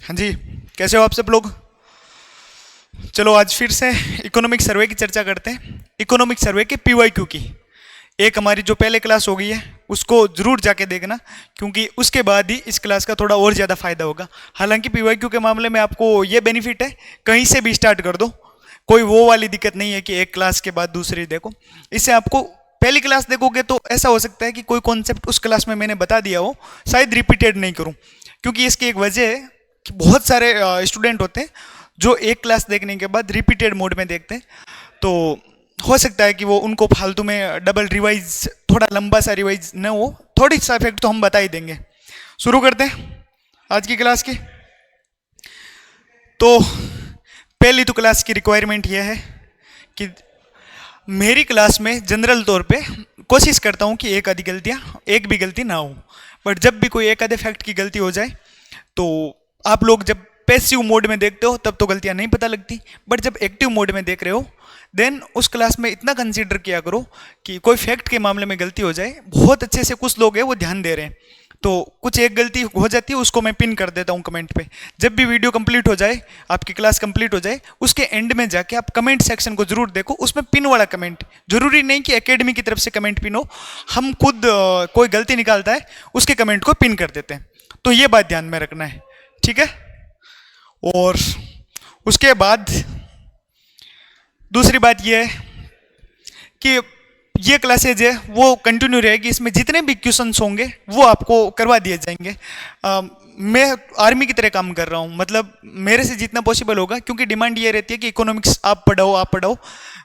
हाँ जी, कैसे हो आप सब लोग। चलो आज फिर से इकोनॉमिक सर्वे की चर्चा करते हैं। इकोनॉमिक सर्वे के पीवाईक्यू की एक हमारी जो पहले क्लास हो गई है उसको जरूर जाके देखना, क्योंकि उसके बाद ही इस क्लास का थोड़ा और ज़्यादा फायदा होगा। हालांकि पीवाईक्यू के मामले में आपको ये बेनिफिट है, कहीं से भी स्टार्ट कर दो, कोई वो वाली दिक्कत नहीं है कि एक क्लास के बाद दूसरी देखो। इससे आपको पहली क्लास देखोगे तो ऐसा हो सकता है कि कोई कॉन्सेप्ट उस क्लास में मैंने बता दिया हो, शायद रिपीटेड नहीं करूं, क्योंकि इसकी एक वजह है कि बहुत सारे स्टूडेंट होते हैं जो एक क्लास देखने के बाद रिपीटेड मोड में देखते हैं। तो हो सकता है कि वो उनको फालतू में डबल रिवाइज, थोड़ा लंबा सा रिवाइज न हो, थोड़ी सा इफेक्ट तो हम बता ही देंगे। शुरू करते हैं आज की क्लास की। तो पहली तो क्लास की रिक्वायरमेंट यह है कि मेरी क्लास में जनरल तौर पे कोशिश करता हूँ कि एक भी गलती ना हो, बट जब भी कोई एक आधे फैक्ट की गलती हो जाए तो आप लोग जब पैसिव मोड में देखते हो तब तो गलतियां नहीं पता लगती, बट जब एक्टिव मोड में देख रहे हो देन उस क्लास में इतना कंसीडर किया करो कि कोई फैक्ट के मामले में गलती हो जाए। बहुत अच्छे से कुछ लोग हैं वो ध्यान दे रहे हैं, तो कुछ एक गलती हो जाती है उसको मैं पिन कर देता हूँ कमेंट पे। जब भी वीडियो कंप्लीट हो जाए, आपकी क्लास कंप्लीट हो जाए, उसके एंड में जाके आप कमेंट सेक्शन को जरूर देखो, उसमें पिन वाला कमेंट, जरूरी नहीं कि एकेडमी की तरफ से कमेंट पिन हो, हम खुद कोई गलती निकालता है उसके कमेंट को पिन कर देते हैं। तो ये बात ध्यान में रखना है, ठीक है। और उसके बाद दूसरी बात यह है कि ये क्लासेज है वो कंटिन्यू रहेगी, इसमें जितने भी क्वेश्चंस होंगे वो आपको करवा दिए जाएंगे। मैं आर्मी की तरह काम कर रहा हूँ, मतलब मेरे से जितना पॉसिबल होगा, क्योंकि डिमांड ये रहती है कि इकोनॉमिक्स आप पढ़ाओ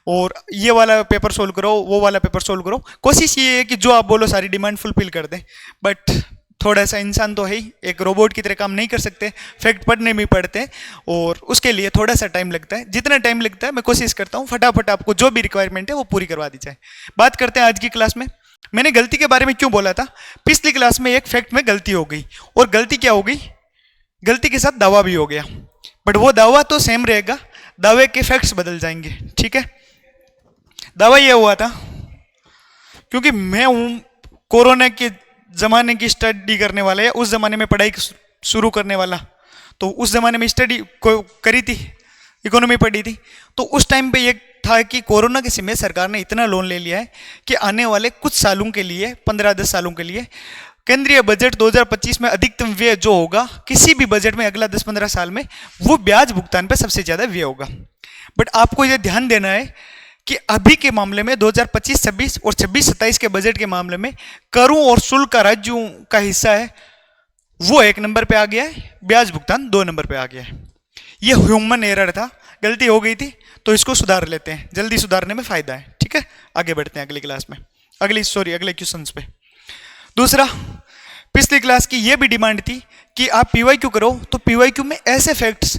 और ये वाला पेपर सोल्व करो, वो वाला पेपर सोल्व करो। कोशिश ये है कि जो आप बोलो सारी डिमांड फुलफिल कर दें, बट थोड़ा सा इंसान तो है ही, एक रोबोट की तरह काम नहीं कर सकते, फैक्ट पढ़ने में पढ़ते हैं और उसके लिए थोड़ा सा टाइम लगता है। जितना टाइम लगता है मैं कोशिश करता हूँ फटाफट आपको जो भी रिक्वायरमेंट है वो पूरी करवा दी जाए। बात करते हैं आज की क्लास में मैंने गलती के बारे में क्यों बोला था। पिछली क्लास में एक फैक्ट में गलती हो गई, और गलती क्या हो गई, गलती के साथ दावा भी हो गया, बट वो दावा तो सेम रहेगा, दावे के फैक्ट्स बदल जाएंगे, ठीक है। दावा यह हुआ था, क्योंकि मैं हूं कोरोना के जमाने की स्टडी करने वाला है, उस जमाने में पढ़ाई शुरू करने वाला, तो उस जमाने में स्टडी को करी थी, इकोनॉमी पढ़ी थी। तो उस टाइम पे ये था कि कोरोना के समय सरकार ने इतना लोन ले लिया है कि आने वाले कुछ सालों के लिए, 15-10 सालों के लिए, केंद्रीय बजट 2025 में अधिकतम व्यय जो होगा किसी भी बजट में अगला 10-15 साल में, वो ब्याज भुगतान पर सबसे ज्यादा व्यय होगा। बट आपको यह ध्यान देना है कि अभी के मामले में 2025-26 और 26-27 के बजट के मामले में करों और शुल्क का राज्यों का हिस्सा है वो 1 नंबर पे आ गया है, ब्याज भुगतान 2 नंबर पे आ गया है। ये ह्यूमन एरर था, गलती हो गई थी, तो इसको सुधार लेते हैं, जल्दी सुधारने में फायदा है, ठीक है। आगे बढ़ते हैं अगली क्लास में, अगले क्वेश्चंस पे। दूसरा, पिछली क्लास की ये भी डिमांड थी कि आप पीवाईक्यू करो, तो पीवाईक्यू में ऐसे फैक्ट्स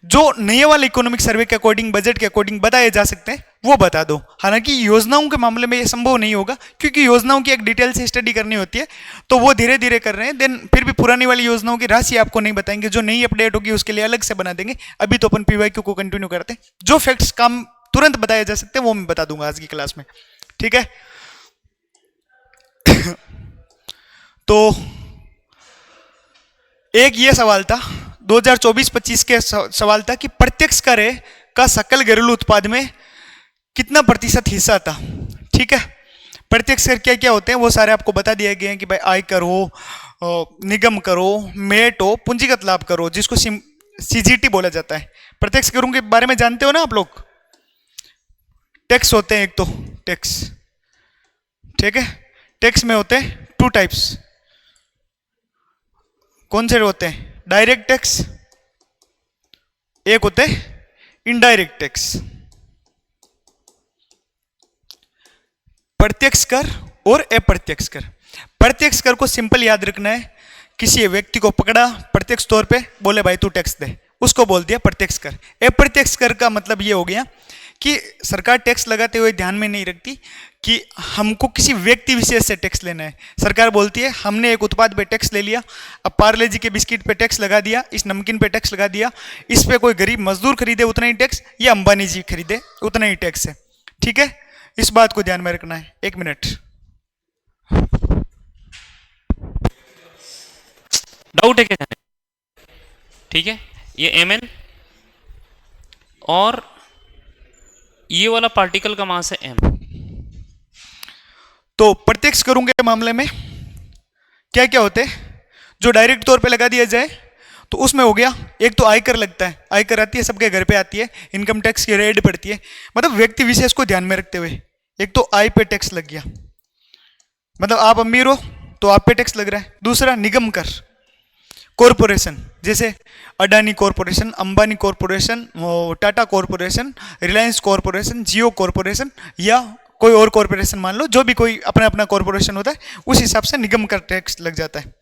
जो नए वाले इकोनॉमिक सर्वे के अकॉर्डिंग, बजट के अकॉर्डिंग बताए जा सकते हैं वो बता दो। हालांकि योजनाओं के मामले में ये संभव नहीं होगा, क्योंकि योजनाओं की एक डिटेल से स्टडी करनी होती है, तो वो धीरे धीरे कर रहे हैं। देन फिर भी पुरानी वाली योजनाओं की राशि आपको नहीं बताएंगे, जो नई अपडेट होगी उसके लिए अलग से बना देंगे। अभी तो अपन पीवाईक्यू को कंटिन्यू करते हैं, जो फैक्ट्स काम तुरंत बताए जा सकते हैं वो मैं बता दूंगा आज की क्लास में, ठीक है। तो एक ये सवाल था 2024-25 के सवाल था कि प्रत्यक्ष कर का सकल घरेलू उत्पाद में कितना प्रतिशत हिस्सा था, ठीक है। प्रत्यक्ष कर क्या क्या होते हैं वो सारे आपको बता दिए गए हैं कि भाई आयकर हो, निगम कर हो, मेट हो, पूंजीगत लाभ कर हो, जिसको सीजीटी बोला जाता है। प्रत्यक्ष करों के बारे में जानते हो ना आप लोग। टैक्स होते हैं एक तो टैक्स, ठीक है। टैक्स में होते हैं 2 टाइप्स, कौन से होते हैं, डायरेक्ट टैक्स, एक होते हैं इनडायरेक्ट टैक्स। प्रत्यक्ष कर और अप्रत्यक्ष कर। प्रत्यक्ष कर को सिंपल याद रखना है, किसी व्यक्ति को पकड़ा प्रत्यक्ष तौर पे, बोले भाई तू टैक्स दे, उसको बोल दिया प्रत्यक्ष कर। अप्रत्यक्ष कर का मतलब ये हो गया कि सरकार टैक्स लगाते हुए ध्यान में नहीं रखती कि हमको किसी व्यक्ति विशेष से टैक्स लेना है। सरकार बोलती है हमने एक उत्पाद पे टैक्स ले लिया, अब पार्ले जी के बिस्किट पे टैक्स लगा दिया, इस नमकीन पे टैक्स लगा दिया, इस पे कोई गरीब मजदूर खरीदे उतना ही टैक्स, या अंबानी जी खरीदे उतना ही टैक्स है, ठीक है। इस बात को ध्यान में रखना है। 1 मिनट, डाउट है क्या? ठीक है, ये एम एन, और ये वाला पार्टिकल का मास है एम। तो प्रत्यक्ष करों के मामले में क्या क्या होते हैं, जो डायरेक्ट तौर पे लगा दिया जाए तो उसमें हो गया, एक तो आयकर लगता है, आयकर आती है सबके घर पे आती है, इनकम टैक्स की रेड पड़ती है, मतलब व्यक्ति विशेष को ध्यान में रखते हुए एक तो आय पे टैक्स लग गया, मतलब आप अमीर हो तो आप पे टैक्स लग रहा है। दूसरा निगम कर, कॉरपोरेशन, जैसे Adani corporation, Ambani corporation, Tata corporation, Reliance corporation, Jio corporation, या कोई और कॉरपोरेशन मान लो, जो भी कोई अपना अपना कॉरपोरेशन होता है उस हिसाब से निगम कर टैक्स लग जाता है।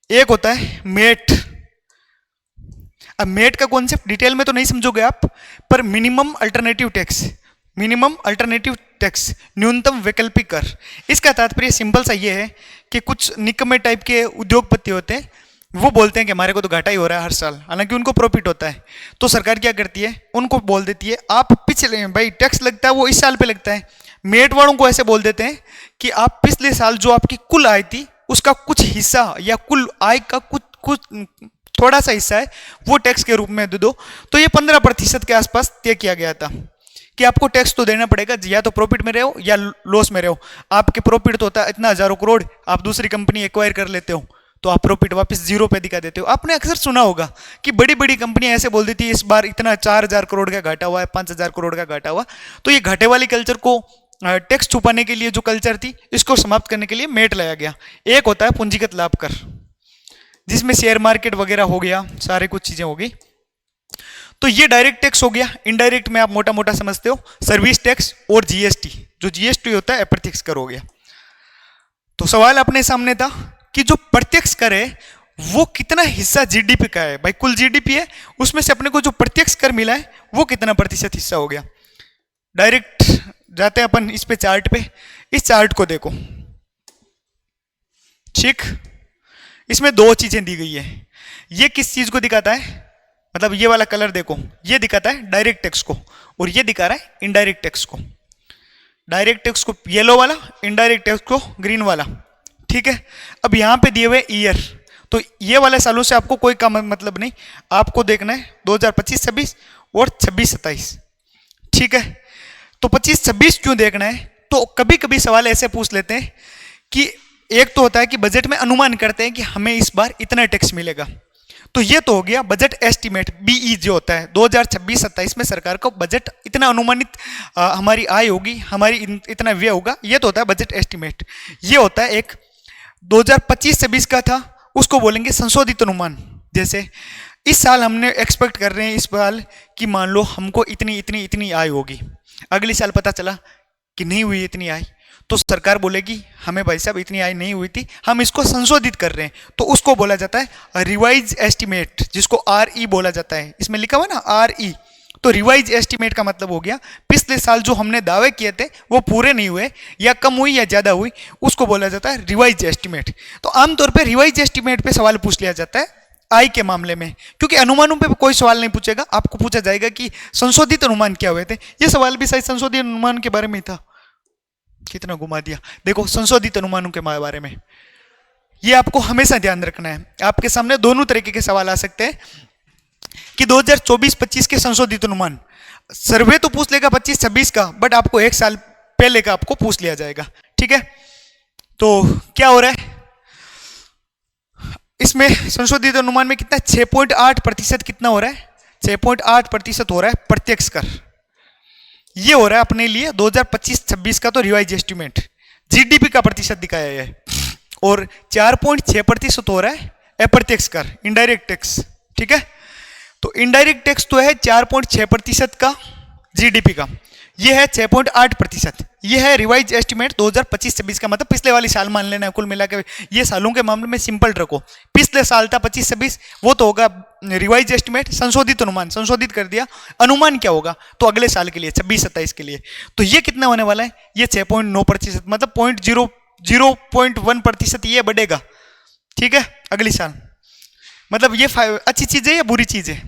एक होता है मेट। अब मेट का कॉन्सेप्ट डिटेल में तो नहीं समझोगे आप, पर minimum alternative tax, minimum alternative tax, न्यूनतम वैकल्पिक कर। इसका तात्पर्य सिंपल सा ये है कि कुछ निकम्मे टाइप के उद्योगपति होते हैं, वो बोलते हैं कि हमारे को तो घाटा ही हो रहा है हर साल, हालांकि उनको प्रॉफिट होता है, तो सरकार क्या करती है, उनको बोल देती है आप पिछले, भाई टैक्स लगता है वो इस साल पे लगता है। मेट वालों को ऐसे बोल देते हैं कि आप पिछले साल जो आपकी कुल आय थी उसका कुछ हिस्सा, या कुल आय का कुछ कुछ थोड़ा सा हिस्सा है वो टैक्स के रूप में दे दो। तो ये 15% के आसपास तय किया गया था कि आपको टैक्स तो देना पड़ेगा, या तो प्रॉफिट में रहो या लॉस में रहो। आपके प्रॉफिट तो होता है इतना हजारों करोड़, आप दूसरी कंपनी एक्वायर कर लेते हो तो आप प्रॉफिट वापस जीरो पे दिखा देते हो। आपने अक्सर सुना होगा कि बड़ी बड़ी कंपनियां ऐसे बोल देती है इस बार इतना 4,000 करोड़ का घाटा हुआ है, 5,000 करोड़ का घाटा हुआ। तो ये घाटे वाली कल्चर को, टैक्स छुपाने के लिए जो कल्चर थी, इसको समाप्त करने के लिए मेट लाया गया। एक होता है पूंजीगत लाभ कर, जिसमें शेयर मार्केट वगैरह हो गया, सारे कुछ चीजें हो गई। तो ये डायरेक्ट टैक्स हो गया। इनडायरेक्ट में आप मोटा मोटा समझते हो सर्विस टैक्स और जीएसटी, जो जीएसटी होता है अप्रत्यक्ष कर हो गया। तो सवाल अपने सामने था कि जो प्रत्यक्ष कर है वो कितना हिस्सा जीडीपी का है। भाई कुल जीडीपी है, उसमें से अपने को जो प्रत्यक्ष कर मिला है वो कितना प्रतिशत हिस्सा हो गया। डायरेक्ट जाते हैं अपन इस पे, चार्ट पे। इस चार्ट को देखो, ठीक, इसमें दो चीजें दी गई है। ये किस चीज को दिखाता है, मतलब ये वाला कलर देखो, ये दिखाता है डायरेक्ट टैक्स को, और ये दिखा रहा है इनडायरेक्ट टैक्स को। डायरेक्ट टैक्स को येलो वाला, इनडायरेक्ट टैक्स को ग्रीन वाला, ठीक है। अब यहां पे दिए हुए ईयर, तो ये वाले सालों से आपको कोई काम मतलब नहीं, आपको देखना है 2025-26 और 26-27, ठीक है। तो 25-26 क्यों देखना है, तो कभी कभी सवाल ऐसे पूछ लेते हैं कि एक तो होता है कि बजट में अनुमान करते हैं कि हमें इस बार इतना टैक्स मिलेगा, तो ये तो हो गया बजट एस्टीमेट, बीई जो होता है 2026-27 में सरकार को बजट इतना अनुमानित हमारी आय होगी, हमारी इतना व्यय होगा, ये तो होता है बजट एस्टीमेट। ये होता है एक 2025-26 का था, उसको बोलेंगे संशोधित अनुमान। जैसे इस साल हमने एक्सपेक्ट कर रहे हैं इस साल कि मान लो हमको इतनी इतनी इतनी आय होगी, अगले साल पता चला कि नहीं हुई इतनी आय, तो सरकार बोलेगी हमें भाई साहब इतनी आय नहीं हुई थी, हम इसको संशोधित कर रहे हैं, तो उसको बोला जाता है रिवाइज एस्टीमेट, जिसको आरई बोला जाता है। इसमें लिखा हुआ ना आरई, तो रिवाइज एस्टीमेट का मतलब हो गया पिछले साल जो हमने दावे किए थे वो पूरे नहीं हुए, या कम हुई या ज्यादा हुई, उसको बोला जाता है रिवाइज एस्टीमेट। तो आमतौर पर रिवाइज एस्टीमेट पे सवाल पूछ लिया जाता है आय के मामले में, क्योंकि अनुमानों पे कोई सवाल नहीं पूछेगा, आपको पूछा जाएगा कि संशोधित अनुमान क्या हुए थे। ये सवाल भी शायद संशोधित अनुमान के बारे में ही था, कितना घुमा दिया। देखो संशोधित अनुमानों के बारे में ये आपको हमेशा ध्यान रखना है। आपके सामने दोनों तरीके के सवाल आ सकते हैं कि 2024-25 के संशोधित अनुमान, सर्वे तो पूछ लेगा 25-26 का, बट आपको एक साल पहले का आपको पूछ लिया जाएगा, ठीक है। तो क्या हो रहा है इसमें संशोधित अनुमान में, कितना 6.8% कितना हो रहा है, 6.8% हो रहा है प्रत्यक्ष कर। ये हो रहा है अपने लिए 2025-26 का तो रिवाइज एस्टीमेट, जीडीपी का प्रतिशत दिखाया है, और 4.6% हो रहा है अप्रत्यक्ष कर, इनडायरेक्ट टैक्स, ठीक है। तो इनडायरेक्ट टैक्स तो है 4.6% का जीडीपी का, ये है 6.8%। ये है रिवाइज एस्टीमेट 2025-26 का, मतलब पिछले वाली साल मान लेना है, कुल मिला के ये सालों के मामले में सिंपल रखो। पिछले साल था 25-26, वो तो होगा रिवाइज एस्टीमेट, संशोधित अनुमान, संशोधित कर दिया। अनुमान क्या होगा, तो अगले साल के लिए 26-27 के लिए, तो ये कितना होने वाला है, ये 6.9%, मतलब 0.1% ये बढ़ेगा, ठीक है, अगली साल। मतलब ये अच्छी चीज है या बुरी चीज है,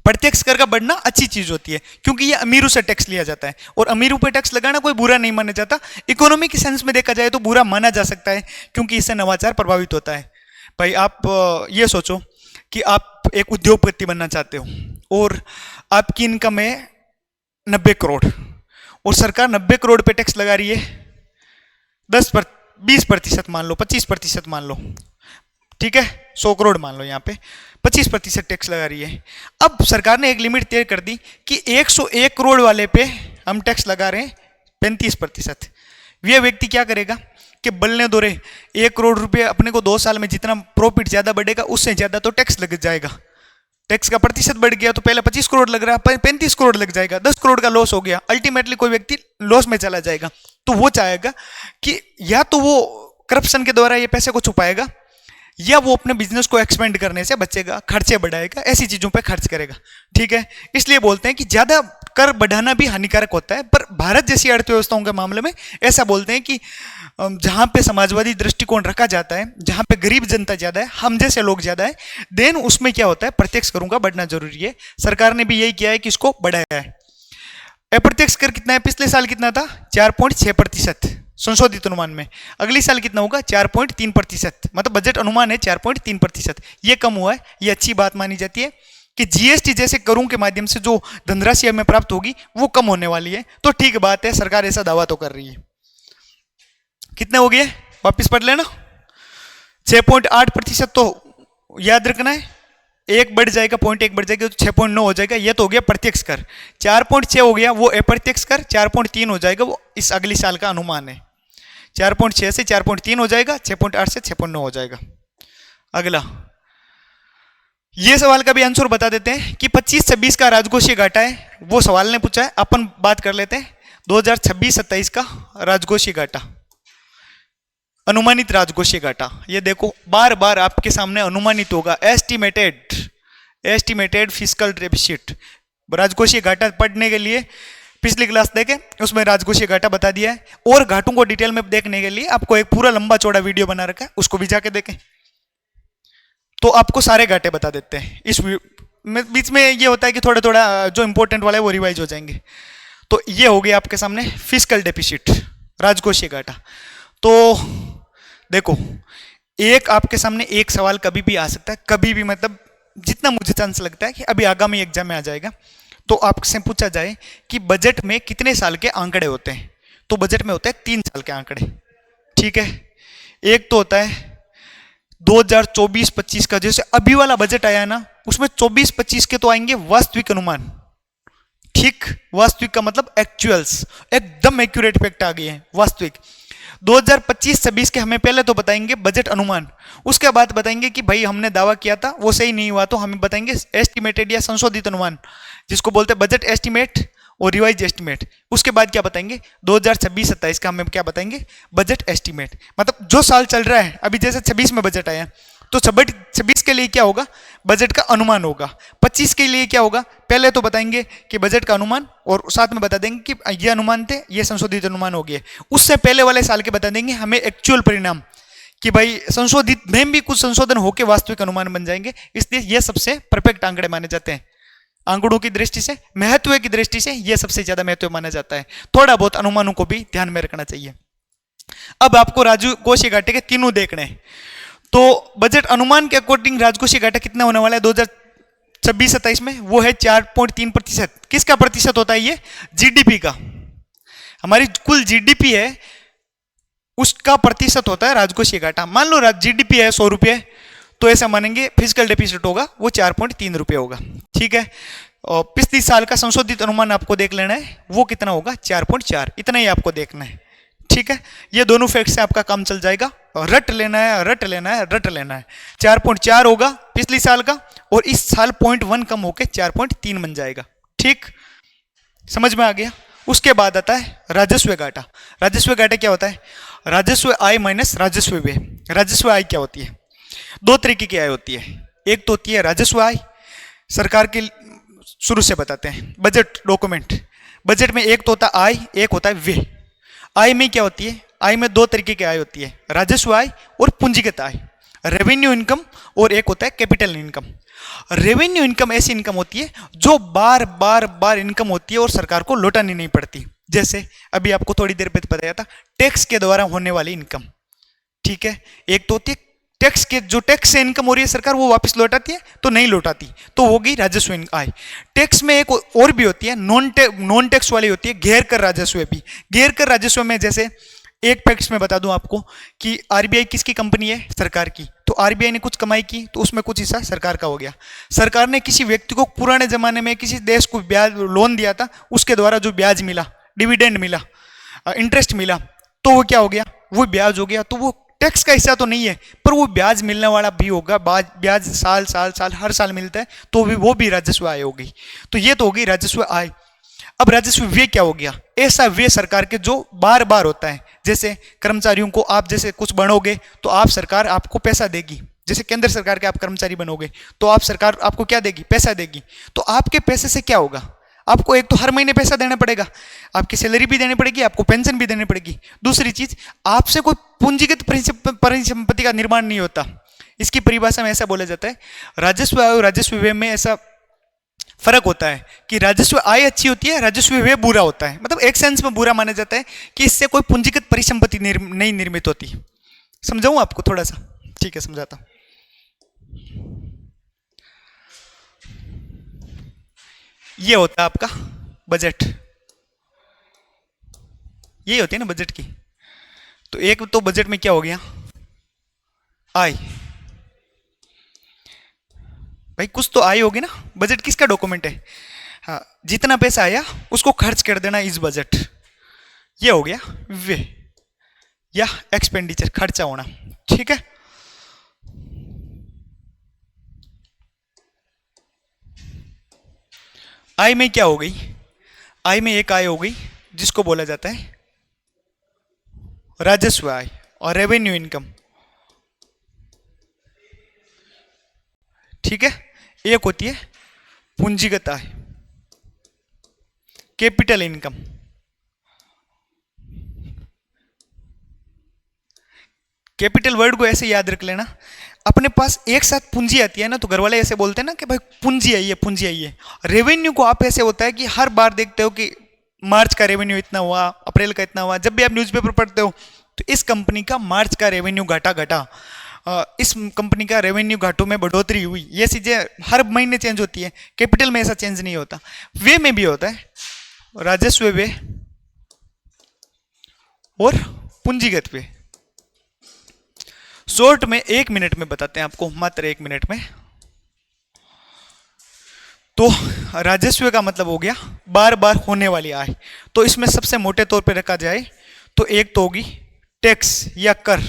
प्रत्यक्ष कर का बढ़ना अच्छी चीज होती है, क्योंकि ये अमीरों से टैक्स लिया जाता है, और अमीरों पे टैक्स लगाना कोई बुरा नहीं माना जाता। इकोनॉमी के सेंस में देखा जाए तो बुरा माना जा सकता है, क्योंकि इससे नवाचार प्रभावित होता है। भाई आप ये सोचो कि आप एक उद्योगपति बनना चाहते हो और आपकी इनकम है 90 करोड़ और सरकार 90 करोड़ पे टैक्स लगा रही है 20% मान लो, 25% मान लो, ठीक है, 100 करोड़ मान लो, यहाँ पे 25% टैक्स लगा रही है। अब सरकार ने एक लिमिट तय कर दी कि 101 करोड़ वाले पे हम टैक्स लगा रहे हैं 35%। यह व्यक्ति क्या करेगा कि बल्ले दो रे 1 करोड़ रुपए अपने को 2 साल में जितना प्रॉफिट ज्यादा बढ़ेगा उससे ज्यादा तो टैक्स लग जाएगा। टैक्स का प्रतिशत बढ़ गया तो पहले 25 करोड़ लग रहा है 35 करोड़ लग जाएगा, 10 करोड़ का लॉस हो गया, अल्टीमेटली कोई व्यक्ति लॉस में चला जाएगा। तो वो चाहेगा कि या तो वो करप्शन के द्वारा ये पैसे को छुपाएगा या वो अपने बिजनेस को एक्सपेंड करने से बचेगा, खर्चे बढ़ाएगा, ऐसी चीजों पे खर्च करेगा, ठीक है। इसलिए बोलते हैं कि ज्यादा कर बढ़ाना भी हानिकारक होता है, पर भारत जैसी अर्थव्यवस्थाओं के मामले में ऐसा बोलते हैं कि जहां पे समाजवादी दृष्टिकोण रखा जाता है, जहां पे गरीब जनता ज्यादा है, हम जैसे लोग ज्यादा है, देन उसमें क्या होता है, प्रत्यक्ष करों का बढ़ना जरूरी है। सरकार ने भी यही किया है कि इसको बढ़ाया है। अप्रत्यक्ष कर कितना है, पिछले साल कितना था, 4.6% संशोधित अनुमान में, अगली साल कितना होगा 4.3%, मतलब बजट अनुमान है 4.3%। ये कम हुआ है, ये अच्छी बात मानी जाती है कि जीएसटी जैसे करों के माध्यम से जो धनराशि हमें प्राप्त होगी वो कम होने वाली है। तो ठीक बात है, सरकार ऐसा दावा तो कर रही है। कितने हो गए, वापिस पढ़ लेना, 6.8% तो याद रखना है, एक बढ़ जाएगा, 0.1 बढ़ जाएगा तो 6.9 हो जाएगा, ये तो हो गया प्रत्यक्ष कर। 4.6 हो गया वो अप्रत्यक्ष कर, 4.3 हो जाएगा वो इस अगली साल का अनुमान है। 4.6 से 4.3 हो जाएगा, 6.8 से 6.9 हो जाएगा। अगला ये सवाल का भी आंसर बता देते हैं कि 25-26 का राजकोषीय घाटा है, वो सवाल ने पूछा है, अपन बात कर लेते हैं 2026-27 का राजकोषीय घाटा, अनुमानित राजकोषीय घाटा। ये देखो बार बार आपके सामने अनुमानित होगा, एस्टिमेटेड फिस्कल डेफिसिट। राजकोषीय घाटा पढ़ने के लिए पिछली क्लास देखें, उसमें राजकोषीय घाटा बता दिया है, और घाटों को डिटेल में देखने के लिए आपको एक पूरा लंबा चौड़ा वीडियो बना रखा है, उसको भी जाके देखें तो आपको सारे घाटे बता देते हैं। इस बीच में ये होता है कि थोड़ा थोड़ा जो इंपॉर्टेंट वाला है वो रिवाइज हो जाएंगे। तो ये हो गया आपके सामने फिस्कल डेफिसिट, राजकोषीय घाटा। तो देखो एक आपके सामने एक सवाल कभी भी आ सकता है, कभी भी, मतलब जितना मुझे चांस लगता है कि अभी आगामी एग्जाम में आ जाएगा। तो आपसे पूछा जाए कि बजट में कितने साल के आंकड़े होते हैं, तो बजट में होते हैं 3 साल के आंकड़े, ठीक है। एक तो होता है 2024-25 का, जैसे अभी वाला बजट आया ना, उसमें 24-25 के तो आएंगे वास्तविक अनुमान, ठीक, वास्तविक का मतलब एक्चुअल्स, एकदम एक्यूरेट फैक्ट आ गए हैं वास्तविक। 2025-26 के हमें पहले तो बताएंगे बजट अनुमान, उसके बाद बताएंगे कि भाई हमने दावा किया था वो सही नहीं हुआ, तो हमें बताएंगे एस्टिमेटेड या संशोधित अनुमान, जिसको बोलते हैं बजट एस्टिमेट और रिवाइज एस्टिमेट। उसके बाद क्या बताएंगे 2026-27 का हमें क्या बताएंगे, बजट एस्टिमेट। मतलब जो साल चल रहा है, अभी जैसे 26 में बजट आया तो 26 के लिए क्या होगा, बजट का अनुमान होगा। 25 के लिए क्या होगा, पहले तो बताएंगे कि बजट का अनुमान, और साथ में बता देंगे कि ये अनुमान थे, ये संशोधित अनुमान हो गए। उससे पहले वाले साल के बता देंगे हमें एक्चुअल परिणाम, कि भाई संशोधित में भी कुछ संशोधन होकर वास्तविक अनुमान बन जाएंगे। इसलिए ये सबसे परफेक्ट आंकड़े माने जाते हैं। आंकड़ों की दृष्टि से, महत्व की दृष्टि से ये सबसे ज्यादा महत्व माना जाता है। थोड़ा बहुत अनुमानों को भी ध्यान में रखना चाहिए। अब आपको राजकोषीय घाटे के तीनों देखने हैं। तो बजट अनुमान के अकॉर्डिंग राजकोषीय घाटा कितना होने वाला है 2026-27 में, वो है 4.3%। किसका प्रतिशत होता है ये, जीडीपी का। हमारी कुल जीडीपी है उसका प्रतिशत होता है राजकोषीय घाटा। मान लो जीडीपी है 100 रुपये, तो ऐसा मानेंगे फिजिकल डेफिसिट होगा वो 4.3 रुपये होगा, ठीक है। और पिछले साल का संशोधित अनुमान आपको देख लेना है, वो कितना होगा 4.4, इतना ही आपको देखना है, ठीक है। ये दोनों फैक्ट से आपका काम चल जाएगा, रट लेना है, रट लेना है, रट लेना है। 4.4 होगा पिछले साल का, और इस साल 0.1 कम होकर 4.3 बन जाएगा, ठीक, समझ में आ गया। उसके बाद आता है राजस्व घाटा। राजस्व घाटा क्या होता है, राजस्व आय माइनस राजस्व व्यय। राजस्व आय क्या होती है, 2 तरीके की आय होती है। एक तो होती है राजस्व आय, सरकार के शुरू से बताते हैं बजट डॉक्यूमेंट, बजट में एक तो होता है आय, एक होता है व्यय। आय में क्या होती है, आय में 2 तरीके की आय होती है, राजस्व आय और पूंजीगत आय, रेवेन्यू इनकम, और एक होता है कैपिटल इनकम। रेवेन्यू इनकम ऐसी इनकम होती है जो बार बार बार इनकम होती है और सरकार को लौटानी नहीं पड़ती। जैसे अभी आपको थोड़ी देर पहले बताया था टैक्स के द्वारा होने वाली इनकम, ठीक है। एक तो होती है टैक्स के जो टैक्स से इनकम हो रही है सरकार वो वापस लौटाती है तो नहीं लौटाती, तो होगी राजस्व आय। टैक्स में एक और भी होती है, नॉन टैक्स वाली होती है गैर कर राजस्व भी। गैर कर राजस्व में जैसे एक फैक्ट्स में बता दूं आपको कि आरबीआई किसकी कंपनी है, सरकार की। तो आरबीआई ने कुछ कमाई की तो उसमें कुछ हिस्सा सरकार का हो गया। सरकार ने किसी व्यक्ति को पुराने जमाने में किसी देश को ब्याज लोन दिया था, उसके द्वारा जो ब्याज मिला, डिविडेंड मिला, इंटरेस्ट मिला, तो वो क्या हो गया, वो ब्याज हो गया। तो वो टैक्स का हिस्सा तो नहीं है पर वो ब्याज मिलने वाला भी होगा, ब्याज साल साल साल हर साल मिलता है, तो भी वो भी राजस्व आय होगी। तो ये तो होगी राजस्व आय। अब राजस्व व्यय क्या हो गया, ऐसा व्यय सरकार के जो बार बार होता है। जैसे कर्मचारियों को आप जैसे कुछ बनोगे तो आप सरकार आपको पैसा देगी, जैसे केंद्र सरकार के आप कर्मचारी बनोगे तो आप सरकार आपको क्या देगी, पैसा देगी। तो आपके पैसे से क्या होगा, आपको एक तो हर महीने पैसा देना पड़ेगा, आपकी सैलरी भी देनी पड़ेगी, आपको पेंशन भी देनी पड़ेगी। दूसरी चीज, आपसे कोई पूंजीगत परिसंपत्ति का निर्माण नहीं होता। इसकी परिभाषा में ऐसा बोला जाता है, राजस्व आय और राजस्व व्यय में ऐसा फर्क होता है कि राजस्व आय अच्छी होती है, राजस्व व्यय बुरा होता है। मतलब एक सेंस में बुरा माना जाता है कि इससे कोई पूंजीगत परिसंपत्ति नहीं निर्मित होती। समझाऊं आपको थोड़ा सा? ठीक है, समझाता हूं। ये होता है आपका बजट, ये होती है ना बजट की। तो एक तो बजट में क्या हो गया, आय। भाई कुछ तो आय होगी ना, बजट किसका डॉक्यूमेंट है? हाँ, जितना पैसा आया उसको खर्च कर देना इस बजट, ये हो गया व्यय या एक्सपेंडिचर, खर्चा होना। ठीक है, आय में क्या हो गई, आय में एक आय हो गई जिसको बोला जाता है राजस्व आय और रेवेन्यू इनकम। ठीक है, एक होती है पूंजीगत आय, कैपिटल इनकम। कैपिटल वर्ड को ऐसे याद रख लेना, अपने पास एक साथ पूंजी आती है ना तो घर वाले ऐसे बोलते हैं ना कि भाई पूंजी आई है, पूंजी आई है। रेवेन्यू को आप ऐसे होता है कि हर बार देखते हो कि मार्च का रेवेन्यू इतना हुआ, अप्रैल का इतना हुआ। जब भी आप न्यूज़पेपर पढ़ते हो तो इस कंपनी का मार्च का रेवेन्यू घटा, इस कंपनी का रेवेन्यू घाटों में बढ़ोतरी हुई, ये चीजें हर महीने चेंज होती है। कैपिटल में ऐसा चेंज नहीं होता। वे में भी होता है राजस्व वे और पूंजीगत वे। शॉर्ट में 1 मिनट में बताते हैं आपको, मात्र 1 मिनट में। तो राजस्व का मतलब हो गया बार बार होने वाली आय। तो इसमें सबसे मोटे तौर पे रखा जाए तो एक तो होगी टैक्स या कर,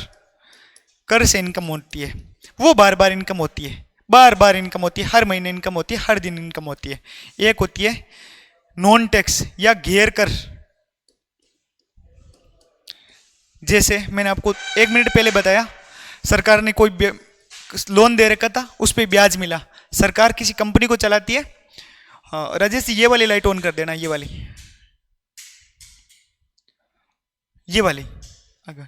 कर से इनकम होती है, वो बार बार इनकम होती है, बार बार इनकम होती है, हर महीने इनकम होती है, हर दिन इनकम होती है। एक होती है नॉन टैक्स या गैर कर, जैसे मैंने आपको 1 मिनट पहले बताया, सरकार ने कोई लोन दे रखा था, उस पर ब्याज मिला। सरकार किसी कंपनी को चलाती है। हाँ राजेश, ये वाली लाइट ऑन कर देना, ये वाली, ये वाली अगर।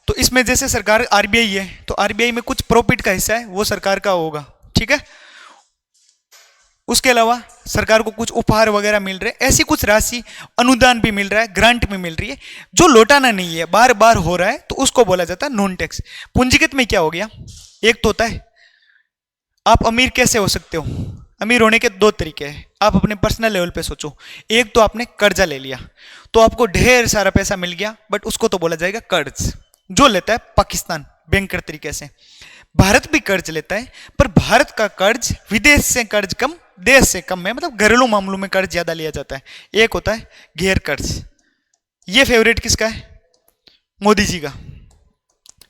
तो इसमें जैसे सरकार आरबीआई है तो आरबीआई में कुछ प्रॉफिट का हिस्सा है वो सरकार का होगा। ठीक है, उसके अलावा सरकार को कुछ उपहार वगैरह मिल रहे, ऐसी कुछ राशि अनुदान भी मिल रहा है, ग्रांट भी मिल रही है, जो लौटाना नहीं है, बार बार हो रहा है, तो उसको बोला जाता है नॉन टैक्स। पूंजीगत में क्या हो गया, एक तो होता है आप अमीर कैसे हो सकते हो। अमीर होने के 2 तरीके हैं, आप अपने पर्सनल लेवल पे सोचो। एक तो आपने कर्जा ले लिया तो आपको ढेर सारा पैसा मिल गया, बट उसको तो बोला जाएगा कर्ज। जो लेता है पाकिस्तान बैंकर तरीके से, भारत भी कर्ज लेता है, पर भारत का कर्ज विदेश से कर्ज कम, देश से कम है, मतलब घरेलू मामलों में कर्ज ज्यादा लिया जाता है। एक होता है गैर कर्ज, ये फेवरेट किसका है, मोदी जी का।